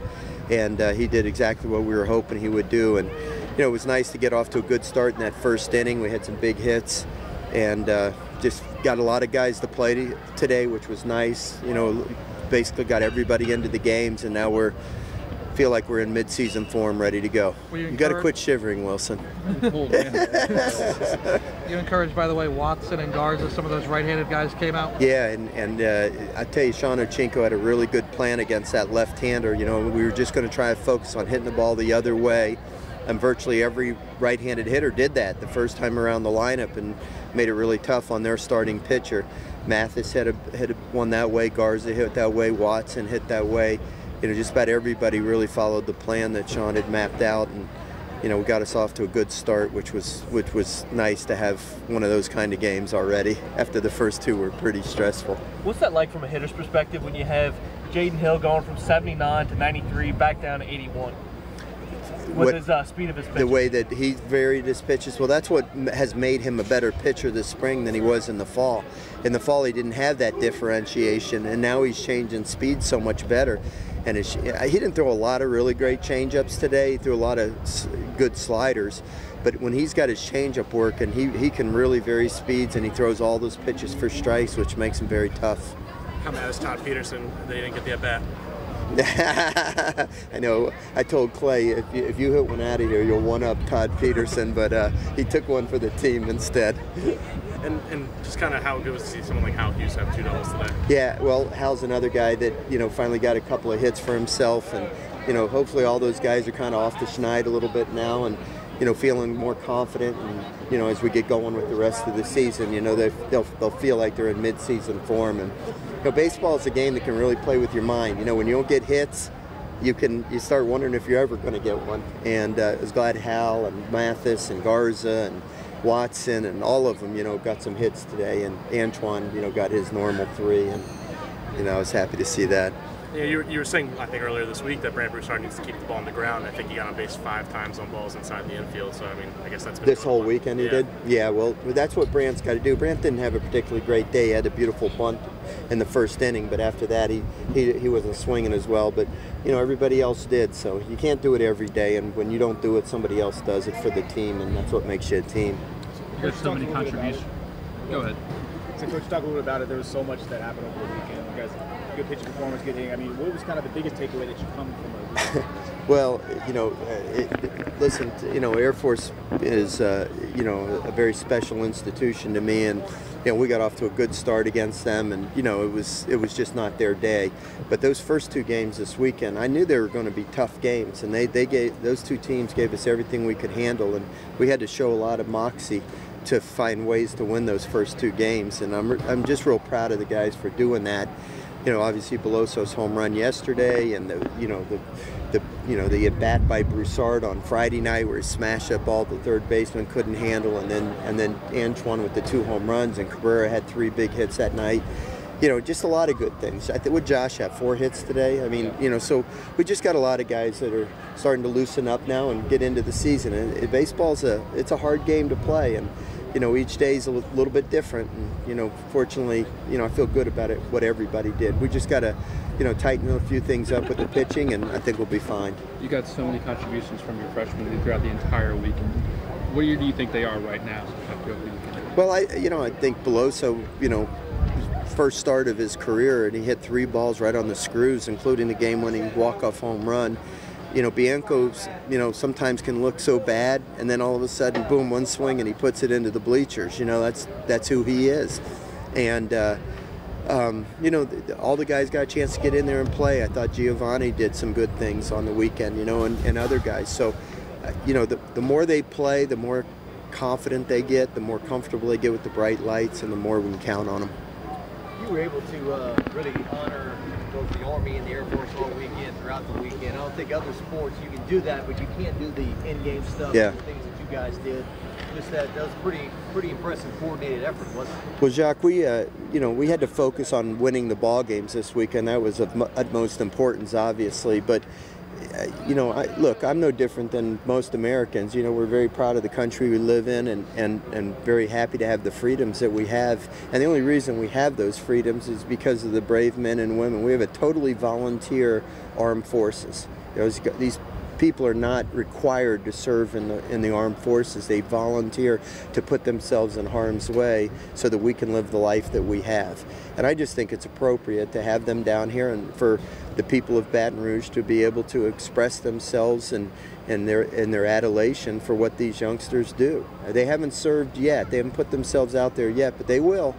and he did exactly what we were hoping he would do. And you know, it was nice to get off to a good start in that first inning. We had some big hits, and just got a lot of guys to play today, which was nice. You know, basically got everybody into the games, and now feel like we're in mid-season form, ready to go. You got to quit shivering, Wilson. Cool, man. You encouraged by the way Watson and Garza, some of those right-handed guys came out? Yeah, and I tell you, Sean Ochinko had a really good plan against that left-hander. You know, we were just going to try to focus on hitting the ball the other way, and virtually every right-handed hitter did that the first time around the lineup and made it really tough on their starting pitcher. Mathis hit one that way, Garza hit that way, Watson hit that way. You know, just about everybody really followed the plan that Sean had mapped out, and you know, we got us off to a good start, which was nice to have one of those kind of games already after the first two were pretty stressful. What's that like from a hitter's perspective when you have Jaden Hill going from 79 to 93 back down to 81? With his speed of his pitches. The way that he varied his pitches, well, that's what has made him a better pitcher this spring than he was in the fall. In the fall, he didn't have that differentiation, and now he's changing speed so much better. And he didn't throw a lot of really great changeups today. He threw a lot of good sliders. But when he's got his changeup working, he can really vary speeds, and he throws all those pitches for strikes, which makes him very tough. How mad is Todd Peterson they didn't get the at-bat? I know. I told Clay, if you hit one out of here, you'll one-up Todd Peterson, but he took one for the team instead. And just kind of how good was to see someone like Hal Hughes have 2 doubles today? Yeah, well, Hal's another guy that, you know, finally got a couple of hits for himself, and, you know, hopefully all those guys are kind of off the schneid a little bit now, and, you know, feeling more confident, and, you know, as we get going with the rest of the season, you know, they'll feel like they're in mid-season form. And, you know, baseball is a game that can really play with your mind. You know, when you don't get hits, you start wondering if you're ever going to get one. And I was glad Hal and Mathis and Garza and Watson and all of them, you know, got some hits today, and Antoine, you know, got his normal 3, and, you know, I was happy to see that. Yeah, you were saying, I think earlier this week, that Brant Broussard needs to keep the ball on the ground. I think he got on base 5 times on balls inside the infield, so I mean, I guess that's been this whole weekend he did? Yeah, well, that's what Brant's got to do. Brant didn't have a particularly great day. He had a beautiful bunt in the first inning, but after that he wasn't swinging as well, but you know, everybody else did, so you can't do it every day, and when you don't do it, somebody else does it for the team, and that's what makes you a team. There's so many contributions. Go ahead. So Coach, talk a little bit about it. There was so much that happened over the weekend. You guys, good pitching performance, good hitting. I mean, what was kind of the biggest takeaway that you come from? Well, you know, listen, you know, Air Force is, you know, a very special institution to me, and you know, we got off to a good start against them, and you know, it was just not their day. But those first 2 games this weekend, I knew they were going to be tough games, and those 2 teams gave us everything we could handle, and we had to show a lot of moxie to find ways to win those first 2 games, and I'm just real proud of the guys for doing that. You know, obviously Beloso's home run yesterday, and the at bat by Broussard on Friday night where he smashed that ball the third baseman couldn't handle, and then Antoine with the 2 home runs, and Cabrera had 3 big hits that night. You know, just a lot of good things. I think would Josh have 4 hits today? I mean, you know, so we just got a lot of guys that are starting to loosen up now and get into the season. And baseball's it's a hard game to play, and you you know, each day is a little bit different. And, you know, fortunately, you know, I feel good about it, what everybody did. We just got to, you know, tighten a few things up with the pitching, and I think we'll be fine. You got so many contributions from your freshmen throughout the entire weekend. Where do you think they are right now? Well, I think Beloso, you know, first start of his career, and he hit 3 balls right on the screws, including the game-winning walk-off home run. You know, Bianco's, you know, sometimes can look so bad, and then all of a sudden, boom, one swing, and he puts it into the bleachers. You know, that's who he is. And, you know, all the guys got a chance to get in there and play. I thought Giovanni did some good things on the weekend, you know, and other guys. So, you know, the more they play, the more confident they get, the more comfortable they get with the bright lights, and the more we can count on them. You were able to really honor both the Army and the Air Force all weekend, throughout the weekend. I don't think other sports you can do that, but you can't do the in-game stuff, the things that you guys did. Just that was pretty impressive coordinated effort, wasn't it? Well, Jacques, we you know, we had to focus on winning the ball games this weekend. That was of utmost importance, obviously, but you know, look, I'm no different than most Americans. You know, we're very proud of the country we live in, and very happy to have the freedoms that we have. And the only reason we have those freedoms is because of the brave men and women. We have a totally volunteer armed forces. You know, these people are not required to serve in the armed forces. They volunteer to put themselves in harm's way so that we can live the life that we have. And I just think it's appropriate to have them down here, and for the people of Baton Rouge to be able to express themselves and their adulation for what these youngsters do. They haven't served yet. They haven't put themselves out there yet, but they will.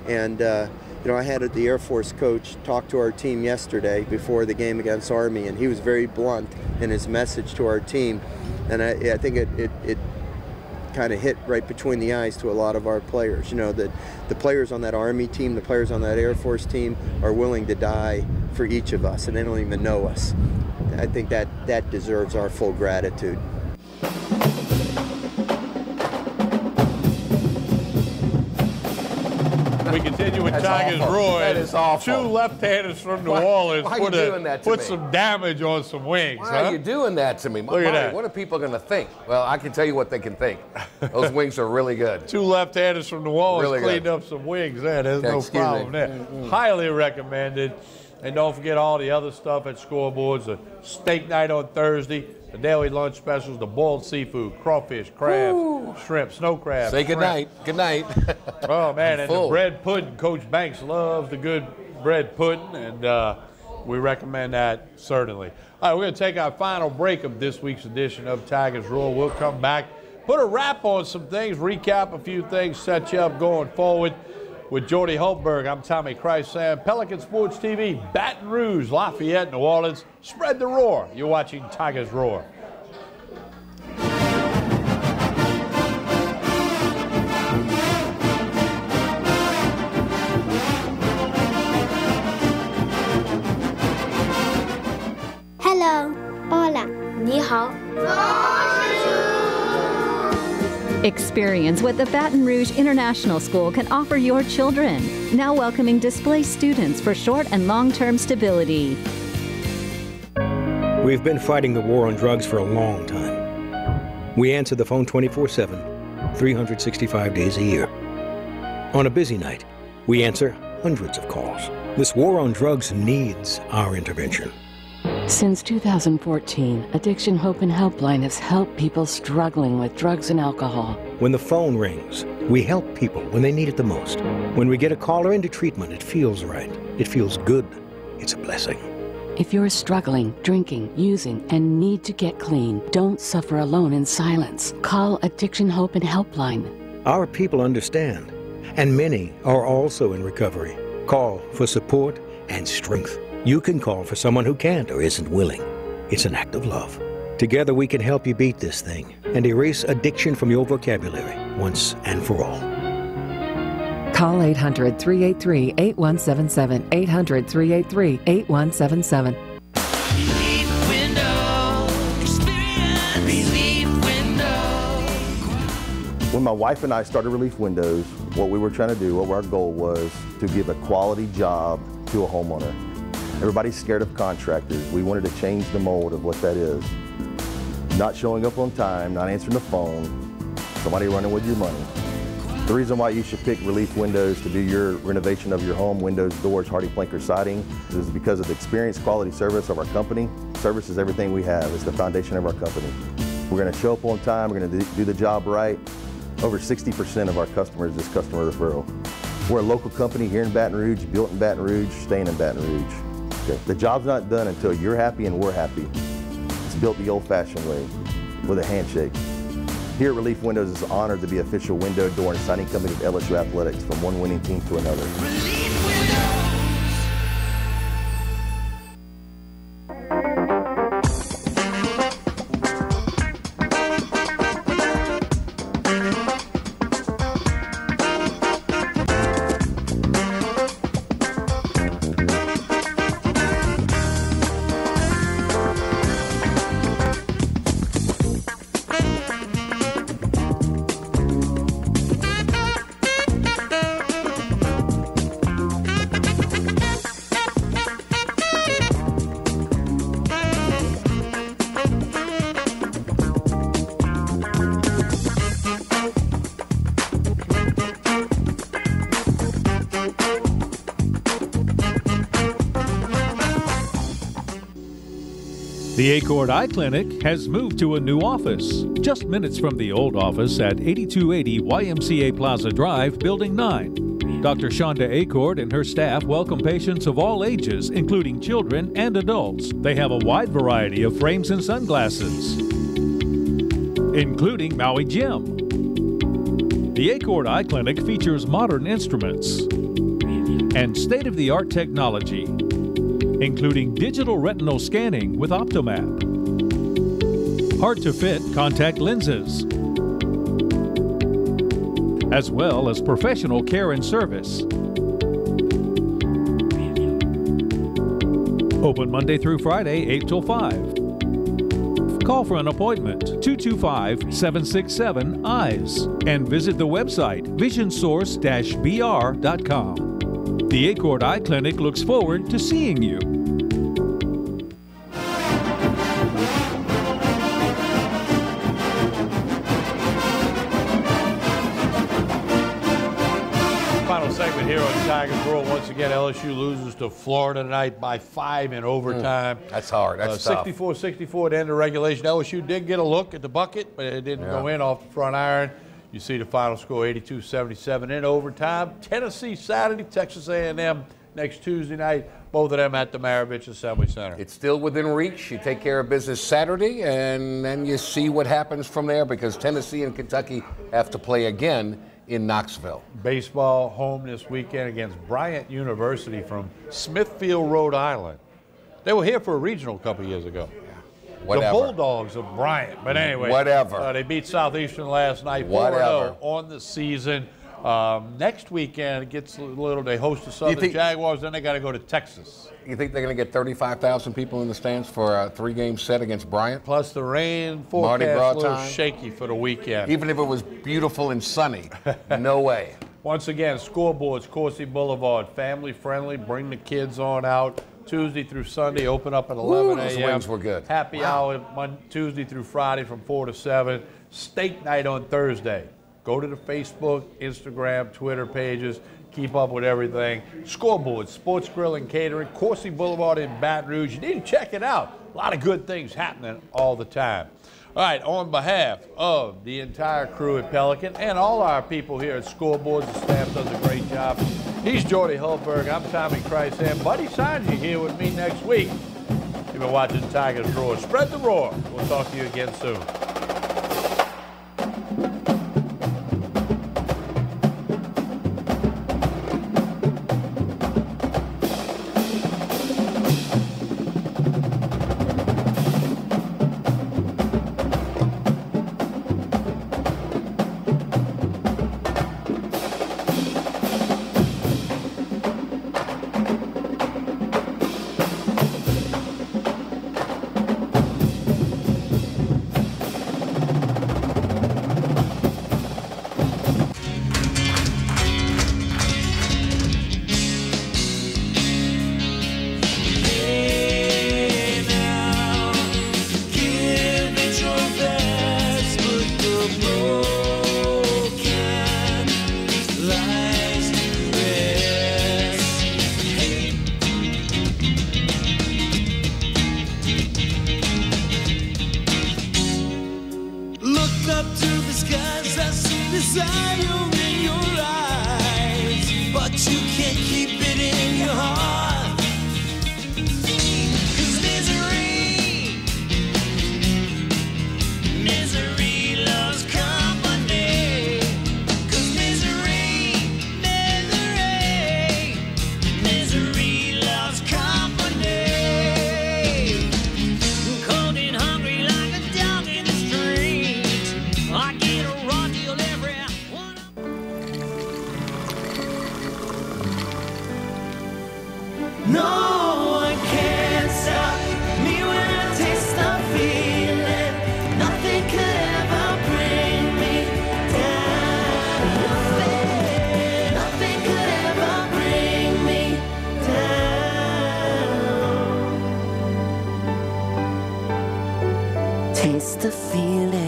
And you know, I had the Air Force coach talk to our team yesterday before the game against Army, and he was very blunt in his message to our team. And I think it kind of hit right between the eyes to a lot of our players. You know, that the players on that Army team, the players on that Air Force team are willing to die for each of us, and they don't even know us. I think that deserves our full gratitude. We continue with Tigers Roar. That is awful. 2 left-handers from New Orleans put me? some damage on some wings. Why are you doing that to me? Look at that. What are people going to think? Well, I can tell you what they can think. Those wings are really good. 2 left-handers from New Orleans really cleaned up some wings there. There's no Excuse problem me. there. Highly recommended. And don't forget all the other stuff at Scoreboards. The steak night on Thursday, the daily lunch specials, the boiled seafood, crawfish, crabs, shrimp, snow crabs. Say good night. Good night. Oh, man, and the bread pudding. Coach Banks loves the good bread pudding, and we recommend that certainly. All right, we're going to take our final break of this week's edition of Tigers Roar. We'll come back, put a wrap on some things, recap a few things, set you up going forward. With Jordy Holtberg, I'm Tommy Chrysan, Pelican Sports TV, Baton Rouge, Lafayette, New Orleans. Spread the roar. You're watching Tigers Roar. Hello. Hola. 你好. Experience what the Baton Rouge International School can offer your children. Now welcoming displaced students for short and long-term stability. We've been fighting the war on drugs for a long time. We answer the phone 24/7, 365 days a year. On a busy night, we answer hundreds of calls. This war on drugs needs our intervention. Since 2014, Addiction Hope and Helpline has helped people struggling with drugs and alcohol. When the phone rings, we help people when they need it the most. When we get a caller into treatment, it feels right. It feels good. It's a blessing. If you're struggling, drinking, using, and need to get clean, don't suffer alone in silence. Call Addiction Hope and Helpline. Our people understand, and many are also in recovery. Call for support and strength. You can call for someone who can't or isn't willing. It's an act of love. Together we can help you beat this thing and erase addiction from your vocabulary once and for all. Call 800-383-8177, 800-383-8177. When my wife and I started Relief Windows, what we were trying to do, what our goal was to give a quality job to a homeowner. Everybody's scared of contractors. We wanted to change the mold of what that is. Not showing up on time, not answering the phone, somebody running with your money. The reason why you should pick Relief Windows to do your renovation of your home, windows, doors, HardiePlank siding, is because of the experience, quality service of our company. Service is everything we have. It's the foundation of our company. We're going to show up on time. We're going to do the job right. Over 60% of our customers is customer referral. We're a local company here in Baton Rouge, built in BatonRouge, staying in Baton Rouge. Okay. The job's not done until you're happy and we're happy. It's built the old-fashioned way, with a handshake. Here at Relief Windows is honored to be official window, door, and siding company of LSU Athletics, from one winning team to another. The Acord Eye Clinic has moved to a new office, just minutes from the old office at 8280 YMCA Plaza Drive, Building 9. Dr. Shonda Acord and her staff welcome patients of all ages, including children and adults. They have a wide variety of frames and sunglasses, including Maui Jim. The Acord Eye Clinic features modern instruments and state-of-the-art technology, including digital retinal scanning with Optomap, hard-to-fit contact lenses, as well as professional care and service. Open Monday through Friday, 8 till 5. Call for an appointment, 225-767-EYES, and visit the website, visionsource-br.com. The Acord Eye Clinic looks forward to seeing you. Final segment here on Tigers Roar. Once again, LSU loses to Florida tonight by 5 in overtime. That's hard. That's tough. 64-64 at the end of regulation. LSU did get a look at the bucket, but it didn't go in off the front iron. You see the final score, 82-77 in overtime. Tennessee Saturday, Texas A&M next Tuesday night. Both of them at the Maravich Assembly Center. It's still within reach. You take care of business Saturday, and then you see what happens from there, because Tennessee and Kentucky have to play again in Knoxville. Baseball home this weekend against Bryant University from Smithfield, Rhode Island. They were here for a regional a couple years ago. Whatever. The Bulldogs of Bryant. But anyway, whatever. They beat Southeastern last night, 4-0 on the season. Next weekend, it gets a little, they host the Southern Jaguars, then they got to go to Texas. You think they're going to get 35,000 people in the stands for a 3-game set against Bryant? Plus the rain forecast a little shaky for the weekend. Even if it was beautiful and sunny, no way. Once again, scoreboards, Coursey Boulevard, family friendly, bring the kids on out. Tuesday through Sunday, open up at 11 a.m. Those wings were good. Happy hour Tuesday through Friday from 4 to 7. Steak night on Thursday. Go to the Facebook, Instagram, Twitter pages. Keep up with everything. Scoreboard, Sports Grill and Catering, Coursey Boulevard in Baton Rouge. You need to check it out. A lot of good things happening all the time. All right, on behalf of the entire crew at Pelican and all our people here at Scoreboards, the staff does a great job. He's Jordy Hultberg. I'm Tommy Christ, and Buddy Sanji here with me next week. You've been watching Tigers Roar. Spread the roar. We'll talk to you again soon. No one can stop me when I taste the feeling. Nothing could ever bring me down. Nothing could ever bring me down. Taste the feeling.